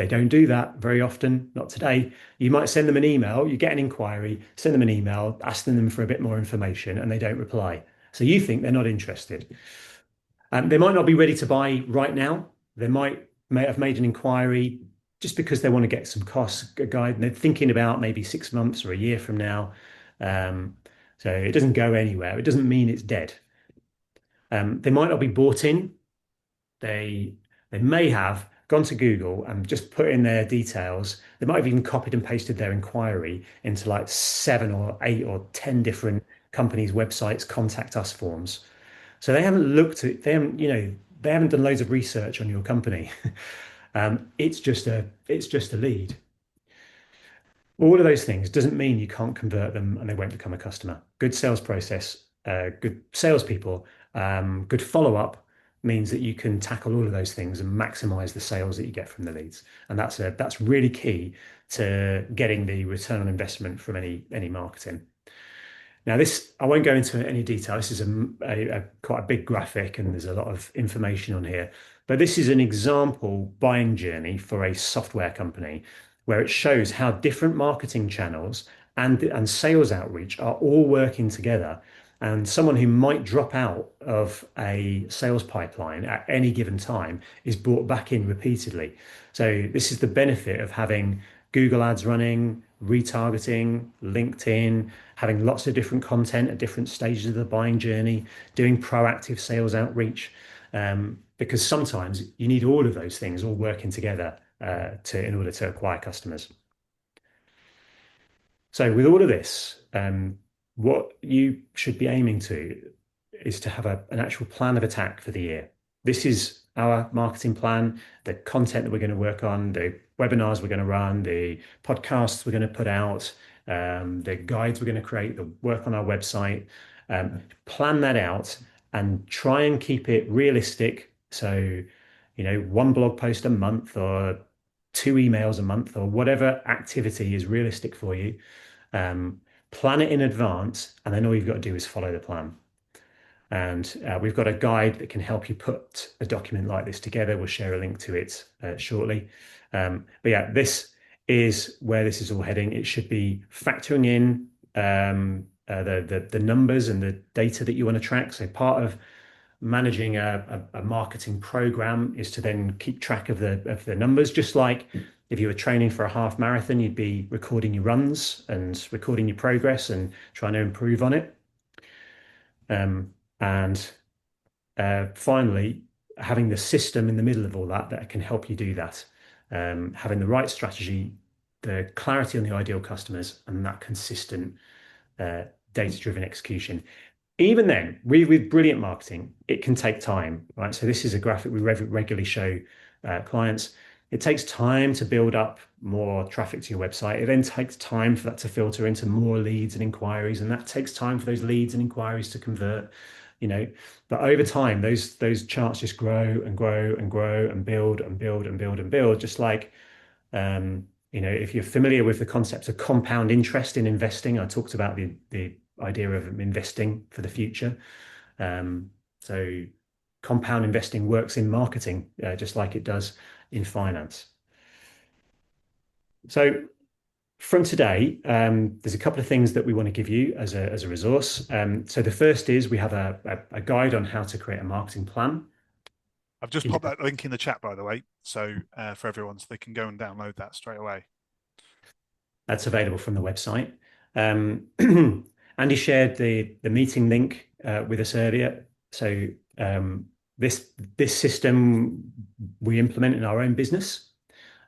don't do that very often, not today. You might send them an email, you get an inquiry, send them an email, asking them for a bit more information, and they don't reply. So you think they're not interested. They might not be ready to buy right now. They may have made an inquiry just because they want to get some cost guide, and they're thinking about maybe 6 months or a year from now. So it doesn't go anywhere. It doesn't mean it's dead. They might not be bought in. They may have gone to Google and just put in their details. They might have even copied and pasted their inquiry into like 7 or 8 or 10 different companies' websites, contact us forms. So they haven't looked at, they haven't done loads of research on your company. It's just a lead. All of those things doesn't mean you can't convert them and they won't become a customer. Good sales process, good salespeople, good follow-up means that you can tackle all of those things and maximize the sales that you get from the leads. And that's really key to getting the return on investment from any marketing. Now, this, I won't go into any detail. This is quite a big graphic and there's a lot of information on here. But this is an example buying journey for a software company where it shows how different marketing channels and sales outreach are all working together. And someone who might drop out of a sales pipeline at any given time is brought back in repeatedly. So this is the benefit of having Google ads running, retargeting, LinkedIn, having lots of different content at different stages of the buying journey, doing proactive sales outreach, because sometimes you need all of those things all working together in order to acquire customers. So with all of this, what you should be aiming to is to have an actual plan of attack for the year. This is our marketing plan, the content that we're going to work on, the webinars we're going to run, the podcasts we're going to put out, the guides we're going to create, the work on our website. Plan that out and try and keep it realistic. So, one blog post a month or 2 emails a month or whatever activity is realistic for you. Plan it in advance, and then all you've got to do is follow the plan. And we've got a guide that can help you put a document like this together. We'll share a link to it shortly. But yeah, this is where this is all heading. It should be factoring in the numbers and the data that you want to track. So part of managing a marketing program is to then keep track of the numbers. Just like if you were training for a half marathon, you'd be recording your runs and recording your progress and trying to improve on it. And finally, having the system in the middle of all that can help you do that. Having the right strategy, the clarity on the ideal customers, and that consistent data-driven execution. Even then, with brilliant marketing, it can take time, right? So this is a graphic we regularly show clients. It takes time to build up more traffic to your website. It then takes time for that to filter into more leads and inquiries, and that takes time for those leads and inquiries to convert. But over time, those charts just grow and grow and grow and build and build and build and build. Just like, if you're familiar with the concept of compound interest in investing, I talked about the idea of investing for the future. So compound investing works in marketing, just like it does in finance. So from today, there's a couple of things that we want to give you as a resource. So the first is we have a guide on how to create a marketing plan. I've just popped that link in the chat, by the way, so for everyone, so they can go and download that straight away. That's available from the website. Andy shared the meeting link with us earlier. So this system we implement in our own business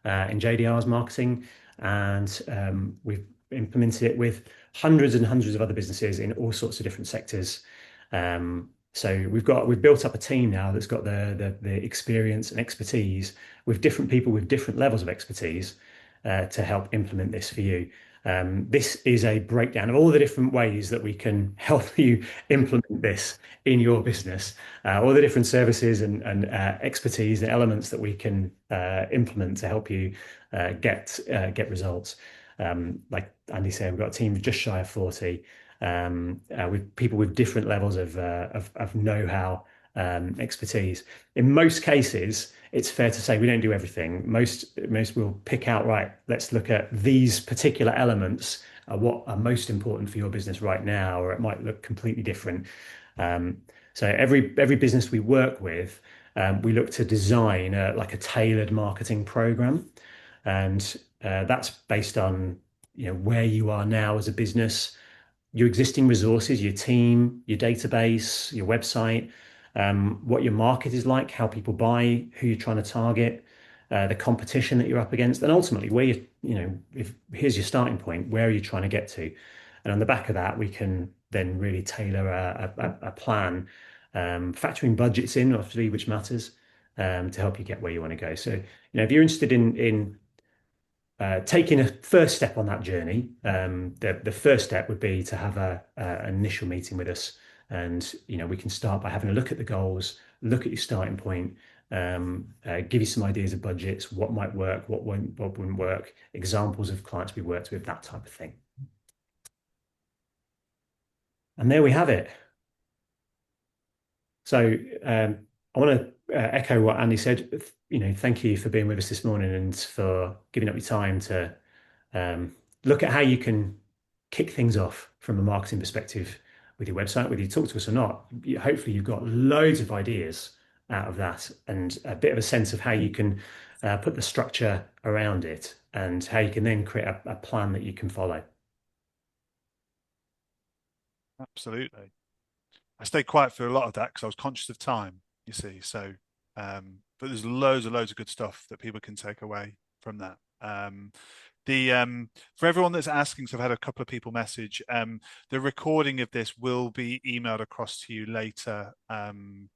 in JDR's marketing, and we've implemented it with hundreds and hundreds of other businesses in all sorts of different sectors. So we've built up a team now that's got the experience and expertise with different people with different levels of expertise to help implement this for you. This is a breakdown of all the different ways that we can help you implement this in your business, all the different services and expertise and elements that we can implement to help you get results. Like Andy said, we've got a team just shy of 40, with people with different levels of know-how, expertise. In most cases, it's fair to say we don't do everything. Most will pick out, right, let's look at these particular elements, what are most important for your business right now, or it might look completely different. So every business we work with, we look to design like a tailored marketing program, and that's based on where you are now as a business, your existing resources, your team, your database, your website, what your market is like, how people buy, who you're trying to target, the competition that you're up against, and ultimately where if here's your starting point, where are you trying to get to? And on the back of that, we can then really tailor a plan, factoring budgets in, obviously, which matters, to help you get where you want to go. So, if you're interested in taking a first step on that journey, the first step would be to have an initial meeting with us, and we can start by having a look at the goals, look at your starting point, give you some ideas of budgets, what might work, what wouldn't work, examples of clients we worked with, that type of thing. And there we have it. So I want to echo what Andy said. Thank you for being with us this morning and for giving up your time to look at how you can kick things off from a marketing perspective with your website, whether you talk to us or not. Hopefully, you've got loads of ideas out of that and a bit of a sense of how you can put the structure around it and how you can then create a plan that you can follow. Absolutely. I stayed quiet for a lot of that because I was conscious of time, you see. So, but there's loads of good stuff that people can take away from that. For everyone that's asking, so I've had a couple of people message. The recording of this will be emailed across to you later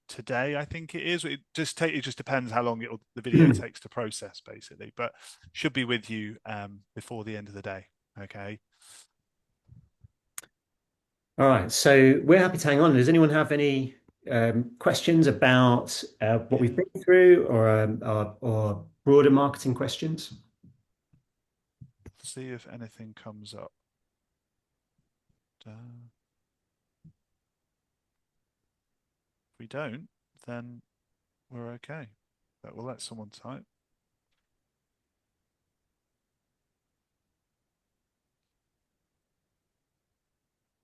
today, I think it is. It just depends how long the video takes to process, basically, but should be with you before the end of the day. Okay. All right, so we're happy to hang on. Does anyone have any questions about what we've been through, or broader marketing questions? See if anything comes up. If we don't, then we're okay. But we'll let someone type.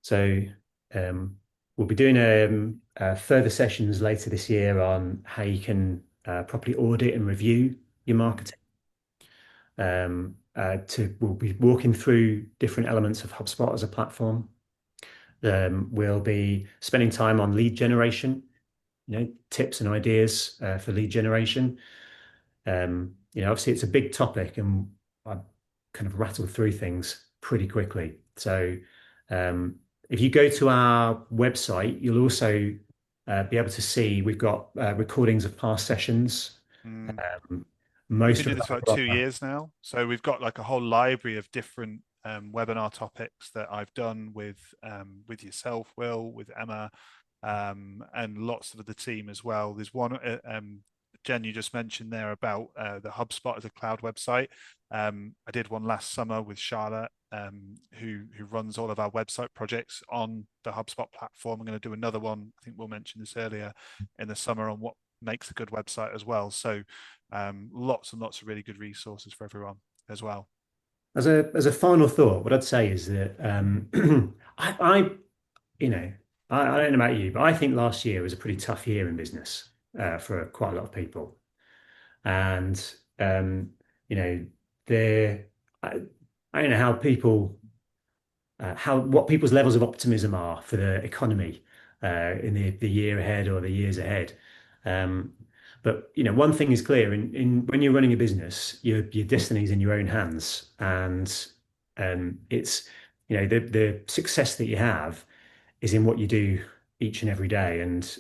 So we'll be doing further sessions later this year on how you can properly audit and review your marketing. We'll be walking through different elements of HubSpot as a platform. We'll be spending time on lead generation, tips and ideas for lead generation. Obviously it's a big topic, and I kind of rattle through things pretty quickly. So if you go to our website, you'll also be able to see we've got recordings of past sessions. Most We've been doing this for like 2 years now, so we've got like a whole library of different webinar topics that I've done with yourself, Will, with Emma, and lots of the team as well. There's one, Jen, you just mentioned there about the HubSpot as a cloud website. I did one last summer with Charlotte, who runs all of our website projects on the HubSpot platform. I'm going to do another one. I think we'll mention this earlier in the summer on what makes a good website as well. So lots and lots of really good resources for everyone as well. As a final thought, what I'd say is that I you know, I don't know about you, but I think last year was a pretty tough year in business for quite a lot of people. And you know, there, I, I don't know how what people's levels of optimism are for the economy in the year ahead or the years ahead. Um, but one thing is clear: in when you're running a business, your destiny is in your own hands, and it's the success that you have is in what you do each and every day. And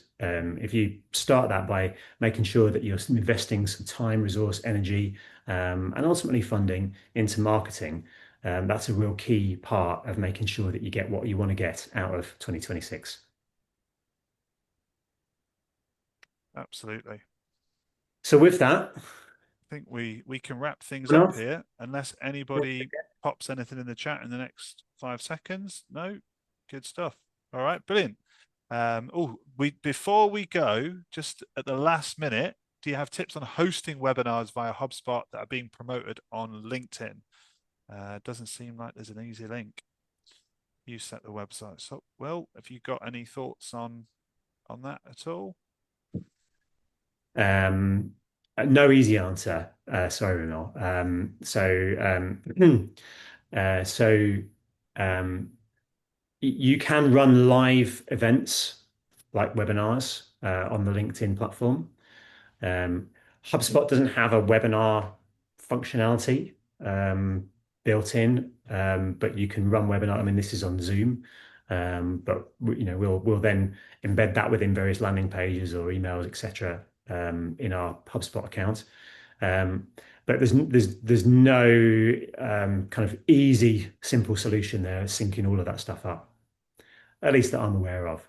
if you start that by making sure that you're investing some time, resource, energy, and ultimately funding into marketing, that's a real key part of making sure that you get what you want to get out of 2026. Absolutely. So with that, I think we can wrap things up enough. here unless anybody pops anything in the chat in the next 5 seconds. No, good stuff. All right, brilliant. We before we go, just at the last minute, do you have tips on hosting webinars via HubSpot that are being promoted on LinkedIn? Doesn't seem like there's an easy link. You set the website. So, well, have you got any thoughts on that at all? Um, no easy answer. Sorry, Renal. Uh, so um, you can run live events like webinars on the LinkedIn platform. Um, HubSpot doesn't have a webinar functionality built in, but you can run webinar. I mean, this is on Zoom, but we'll then embed that within various landing pages or emails, etc., in our HubSpot account. Um, but there's no kind of easy, simple solution there, syncing all of that stuff up, at least that I'm aware of.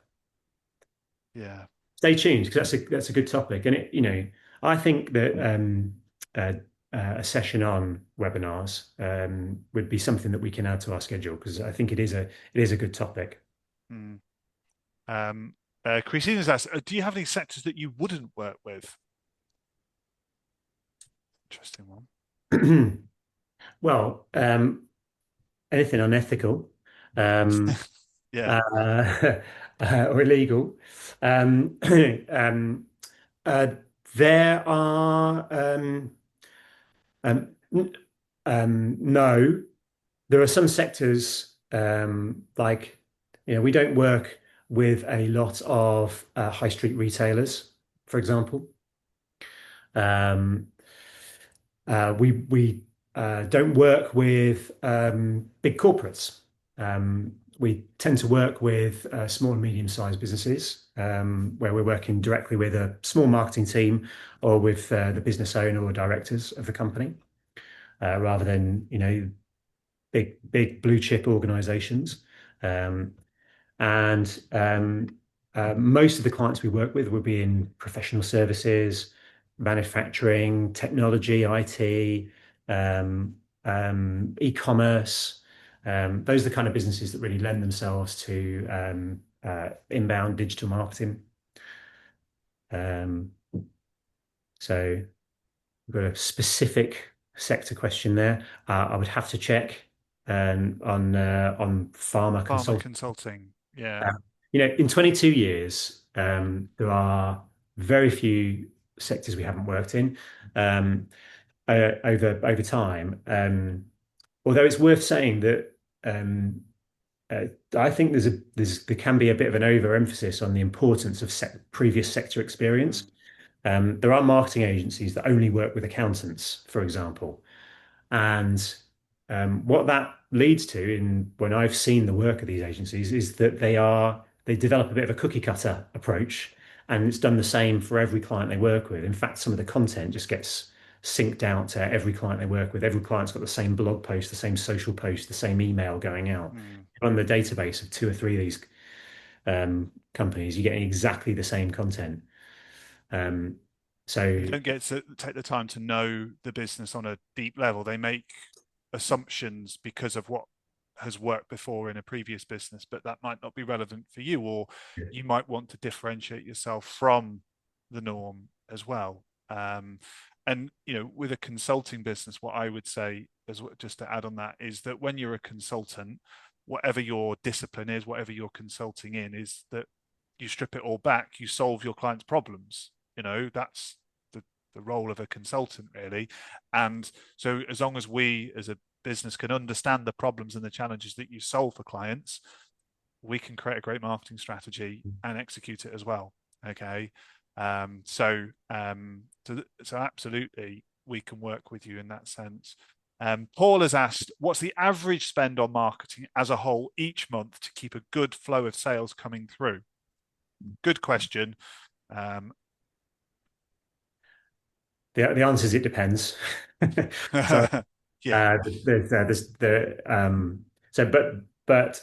Yeah. Stay tuned because that's a good topic, and I think that uh, a session on webinars would be something that we can add to our schedule because I think it is a good topic. Hmm. Christina's asked, do you have any sectors that you wouldn't work with? Interesting one. Well, anything unethical um, Yeah. uh, or illegal. Um, um, uh, there are n- no. There are some sectors like we don't work with a lot of high street retailers, for example. Um, we don't work with big corporates. We tend to work with small and medium-sized businesses where we're working directly with a small marketing team or with the business owner or directors of the company, rather than big blue chip organizations. Um, and most of the clients we work with will be in professional services, manufacturing, technology, IT, e-commerce. Those are the kind of businesses that really lend themselves to inbound digital marketing. Um, so we've got a specific sector question there. I would have to check on pharma Pharma consulting. consulting. Yeah. Um, in 22 years, there are very few sectors we haven't worked in over time. Although it's worth saying that um, uh, I think there can be a bit of an overemphasis on the importance of previous sector experience. Mm, There are marketing agencies that only work with accountants, for example. And what that leads to, in when I've seen the work of these agencies, is that they develop a bit of a cookie cutter approach, and it's done the same for every client they work with. In fact, some of the content just gets synced out to every client they work with. Every client's got the same blog post, the same social post, the same email going out. mm. On the database of two or three of these companies, you're getting exactly the same content. Um, They so don't get to take the time to know the business on a deep level. They make assumptions because of what has worked before in a previous business, but that might not be relevant for you, or Yeah. you might want to differentiate yourself from the norm as well. And with a consulting business, what I would say, as just to add on that, is that when you're a consultant, whatever your discipline is, whatever you're consulting in, is that you strip it all back, you solve your client's problems. That's the role of a consultant, really. And so, as long as we as a business can understand the problems and the challenges that you solve for clients, we can create a great marketing strategy and execute it as well. Okay. So absolutely, we can work with you in that sense. Paul has asked, what's the average spend on marketing as a whole each month to keep a good flow of sales coming through? Good question. The answer is it depends. So Yeah. there's the so but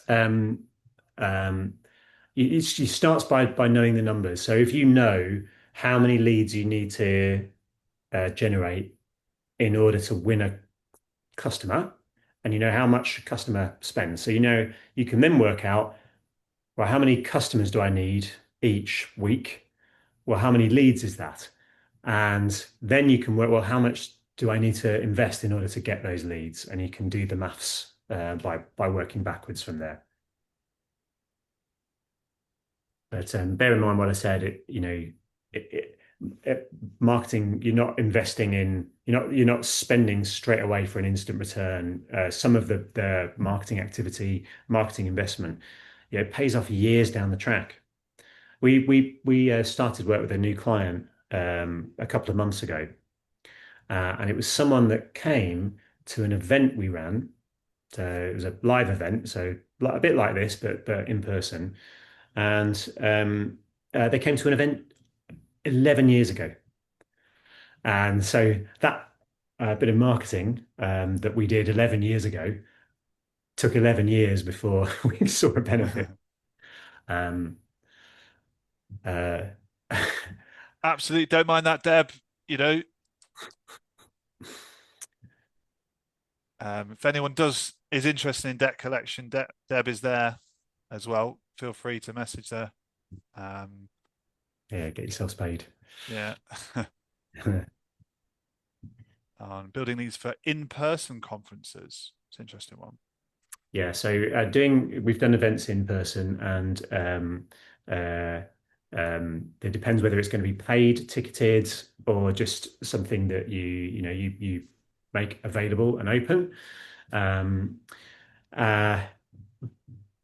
it starts by knowing the numbers. So if you know how many leads you need to generate in order to win a customer, and you know how much a customer spends, so you can then work out, well, how many customers do I need each week? Well, how many leads is that? And then you can work, well, how much do I need to invest in order to get those leads? And you can do the maths by working backwards from there. But bear in mind what I said. Marketing, you're not spending straight away for an instant return. Some of the marketing investment, pays off years down the track. We started work with a new client a couple of months ago, and it was someone that came to an event we ran. So it was a live event, so a bit like this, but in person. And they came to an event 11 years ago, and so that bit of marketing that we did 11 years ago took 11 years before we saw a benefit. Um, uh, Absolutely. Don't mind that, Deb. You know, if anyone is interested in debt collection, Deb is there as well. Feel free to message her. yeah, get yourselves paid. Yeah. On building these for in-person conferences. It's an interesting one. Yeah, so we've done events in person, and it depends whether it's going to be paid, ticketed, or just something that you make available and open. Um, uh,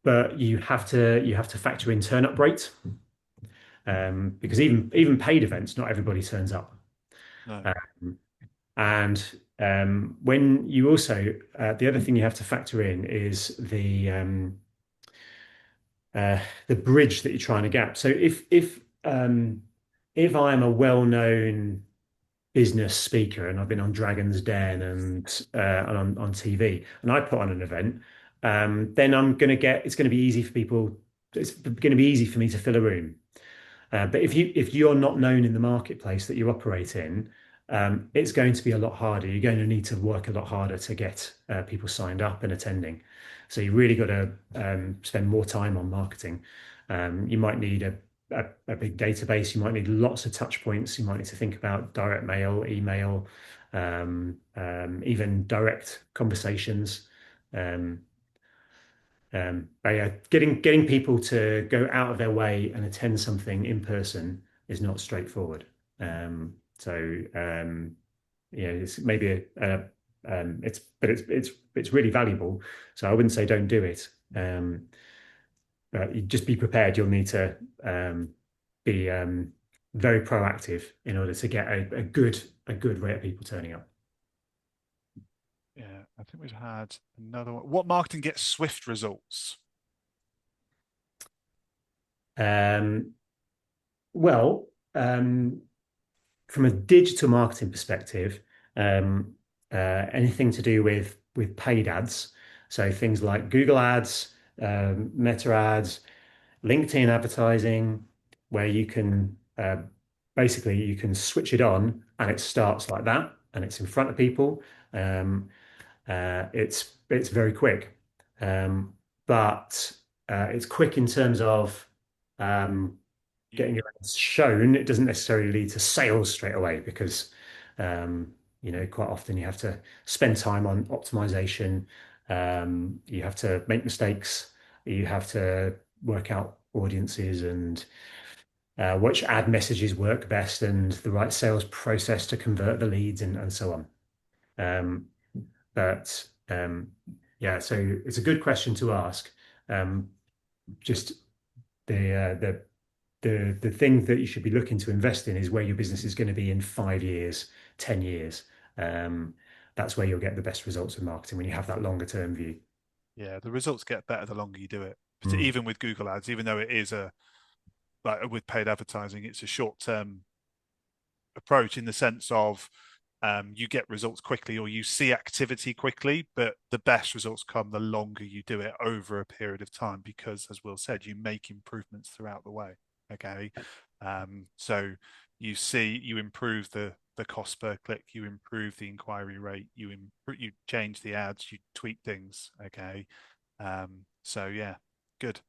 but you have to factor in turn up rate, because even paid events, not everybody turns up. No. Um, and when you also the other thing you have to factor in is the bridge that you're trying to gap. So if I'm a well-known business speaker and I've been on Dragon's Den and on TV, and I put on an event, then it's going to be easy for people. It's going to be easy for me to fill a room. But if you're not known in the marketplace that you operate in, it's going to be a lot harder. You're going to need to work a lot harder to get people signed up and attending. So you really got to spend more time on marketing. You might need a big database. You might need lots of touch points. You might need to think about direct mail, email, even direct conversations. Um, but yeah, getting people to go out of their way and attend something in person is not straightforward. It's maybe it's really valuable. So I wouldn't say don't do it. But you just be prepared. You'll need to be very proactive in order to get a good rate of people turning up. Yeah, I think we've had another one. What marketing gets swift results? Um, well, from a digital marketing perspective, um, anything to do with paid ads, so things like Google Ads, Meta Ads, LinkedIn advertising, where you can basically you can switch it on and it starts like that and it's in front of people. It's very quick. Um, but it's quick in terms of um, getting You, your ads shown. It doesn't necessarily lead to sales straight away because quite often you have to spend time on optimization. You have to make mistakes. You have to work out audiences and which ad messages work best and the right sales process to convert the leads and so on. Um, but yeah, so it's a good question to ask. Um, just the thing that you should be looking to invest in is where your business is going to be in 5 years, 10 years. Um, that's where you'll get the best results with marketing when you have that longer term view. yeah, the results get better the longer you do it. But Mm. even with Google Ads, even though it is a like with paid advertising, it's a short term approach in the sense of you get results quickly or you see activity quickly, but the best results come the longer you do it over a period of time because, as Will said, you make improvements throughout the way. Okay, so you improve the cost per click, you improve the inquiry rate, you change the ads, you tweak things. Okay, so yeah, good.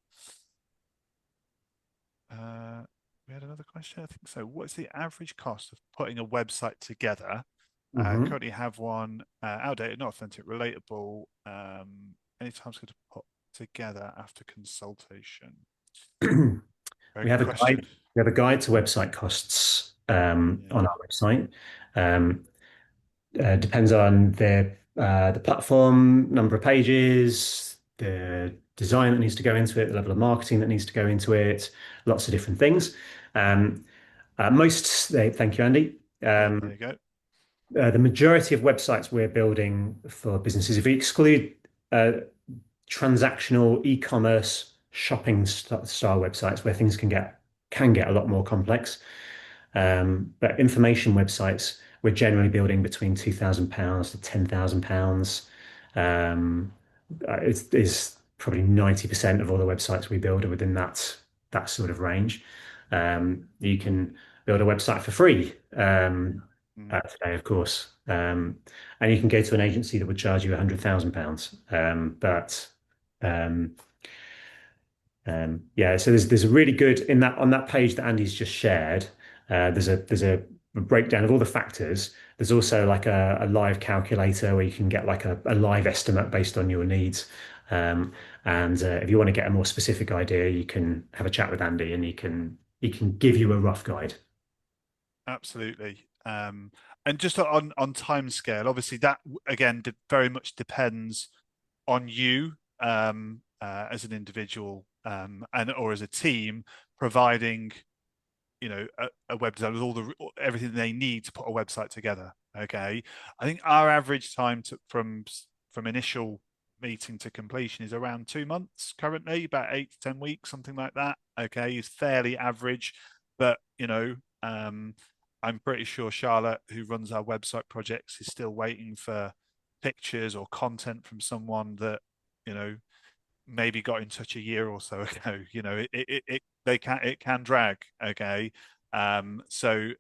We had another question, I think so. What's the average cost of putting a website together? Mhm. Currently have one outdated, not authentic, relatable. Anytime it's good to put together after consultation. Very We good have a question. guide. We have a guide to website costs on Yeah. our website. Um, depends on the platform, number of pages, the design that needs to go into it, the level of marketing that needs to go into it, lots of different things. Um, thank you, Andy. Yeah, there you go. The majority of websites we're building for businesses, if we exclude uh, transactional e-commerce shopping style websites where things can get a lot more complex, but information websites, we're generally building between £2,000 to £10,000. Um, it's probably 90% of all the websites we build are within that sort of range. You can build a website for free Mm. today, of course, and you can go to an agency that would charge you £100,000. But um, yeah, so there's a really good in that on that page that Andy's just shared. There's a breakdown of all the factors. There's also like a live calculator where you can get like a live estimate based on your needs. Um, and if you want to get a more specific idea, you can have a chat with Andy, and he can give you a rough guide. Absolutely. And just on time scale, obviously that again very much depends on you as an individual and or as a team providing a web designer with everything they need to put a website together. Okay, I think our average time from initial meeting to completion is around 2 months currently, about 8 to 10 weeks, something like that. Okay, is fairly average, but I'm pretty sure Charlotte, who runs our website projects, is still waiting for pictures or content from someone that you know maybe got in touch a year or so ago. It can drag. Okay, so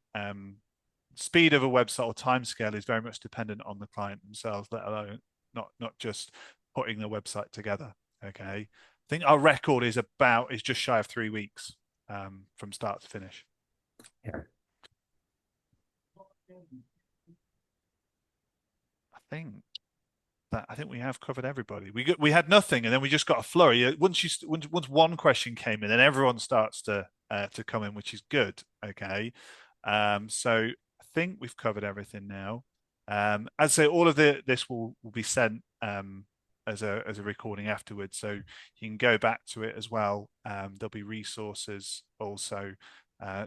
speed of a website or timescale is very much dependent on the client themselves, let alone not just putting the website together. Okay, I think our record is just shy of 3 weeks from start to finish. Yeah. I think we have covered everybody. We had nothing, and then we just got a flurry. Once one question came in, then everyone starts to come in, which is good. Okay, so I think we've covered everything now. As I say, all of this will be sent as a recording afterwards, so you can go back to it as well. There'll be resources also.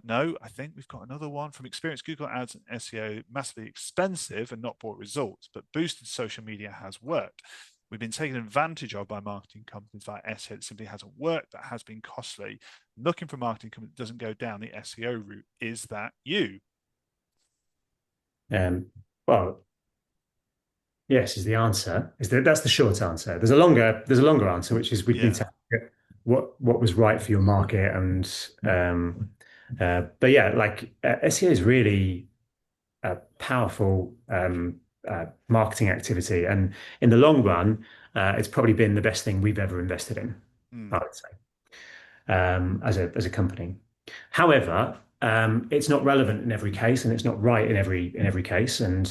No, I think we've got another one from experience. Google Ads and SEO massively expensive and not brought results, but boosted social media has worked. We've been taken advantage of by marketing companies via SEO that simply hasn't worked, that has been costly. Looking for a marketing company that doesn't go down the SEO route. Is that you? Um, well, yes is the answer. That's the short answer. There's a longer answer, which is we'd need Yeah, to get what was right for your market but yeah, like SEO is really a powerful marketing activity, and in the long run, it's probably been the best thing we've ever invested in, I Mm. would say, as a company. However, it's not relevant in every case, and it's not right in every case. And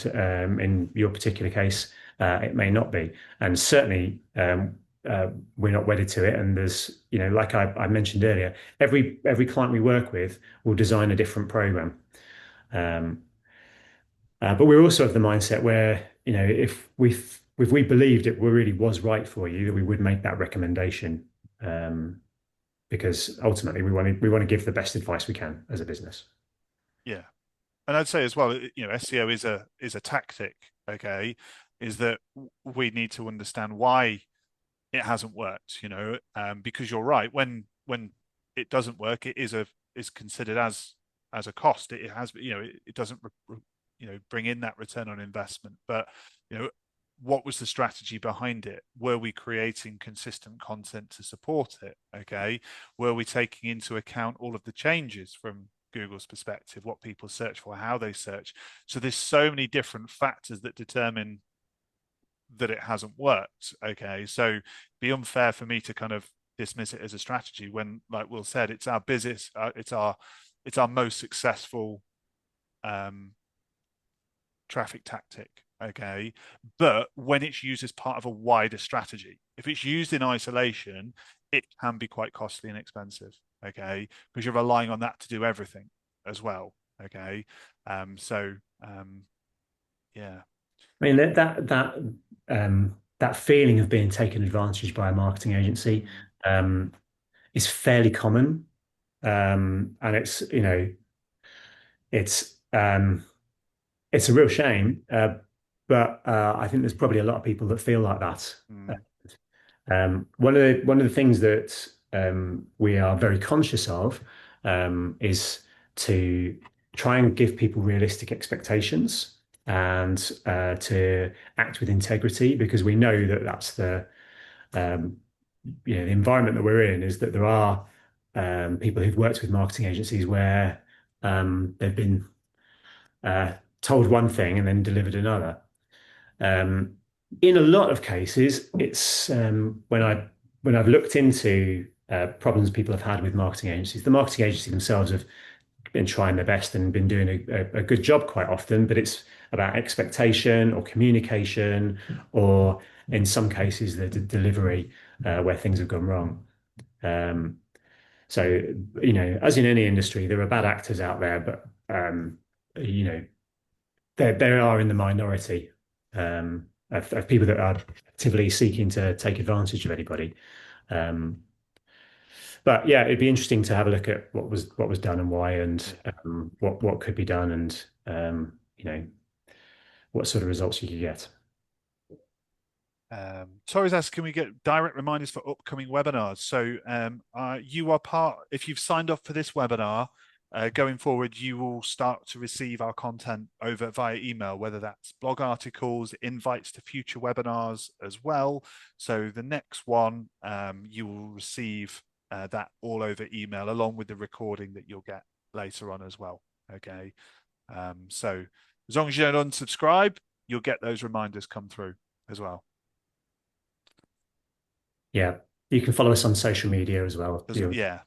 in your particular case, it may not be. And certainly, we're not wedded to it. And there's, like I mentioned earlier, every client we work with will design a different program. Um, but we're also of the mindset where, if we believed it really was right for you, that we would make that recommendation. Um, because ultimately we want to give the best advice we can as a business. Yeah. And I'd say as well, SEO is a tactic, okay, is that we need to understand why it hasn't worked, because you're right. When it doesn't work, is considered as a cost. It has, it doesn't, bring in that return on investment. But, you know, what was the strategy behind it? Were we creating consistent content to support it? Okay. Were we taking into account all of the changes from Google's perspective, what people search for, how they search? So there's so many different factors that determine that it hasn't worked. Okay. So it'd be unfair for me to kind of dismiss it as a strategy when, like Will said, it's our business, it's our most successful um, traffic tactic. Okay. But when it's used as part of a wider strategy, if it's used in isolation, it can be quite costly and expensive. Okay. Because you're relying on that to do everything as well. Okay. So, yeah. I mean that feeling of being taken advantage by a marketing agency Mm, um, is fairly common, and it's it's a real shame, but I think there's probably a lot of people that feel like that. mm, One of the things that we are very conscious of is to try and give people realistic expectations and to act with integrity, because we know that that's um, the environment that we're in is that there are people who've worked with marketing agencies where they've been uh, told one thing and then delivered another. Um, in a lot of cases, it's when I've looked into problems people have had with marketing agencies. The marketing agency themselves have been trying their best and been doing a good job quite often, but it's about expectation or communication, or in some cases the delivery where things have gone wrong. Um, so as in any industry, there are bad actors out there, but you know, they are in the minority of people that are actively seeking to take advantage of anybody. Um, but yeah, it'd be interesting to have a look at what was done and why, and Yeah. what could be done, and what sort of results you could get. Tori's asked, can we get direct reminders for upcoming webinars? So you are part, if you've signed up for this webinar, going forward, you will start to receive our content over via email, whether that's blog articles, invites to future webinars as well. So the next one, you will receive that all over email, along with the recording that you'll get later on as well. Okay. So as long as you don't unsubscribe, you'll get those reminders come through as well. Yeah, you can follow us on social media as well. You'll Yeah,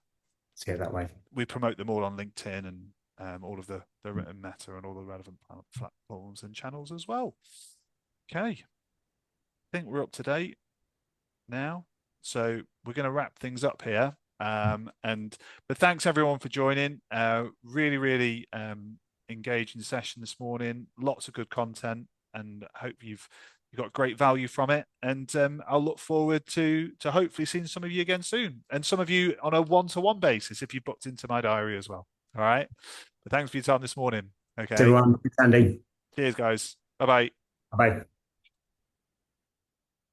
see it that way. we promote them all on LinkedIn and all of the written matter and all the relevant platforms and channels as well. Okay, I think we're up to date now, so we're going to wrap things up here. But thanks everyone for joining. Really, really engaging session this morning. Lots of good content, and I hope you got great value from it. And I'll look forward to hopefully seeing some of you again soon, and some of you on a one-to-one basis if you booked into my diary as well. All right. But thanks for your time this morning. So Okay. everyone, Andy, Cheers, guys. Bye bye. bye.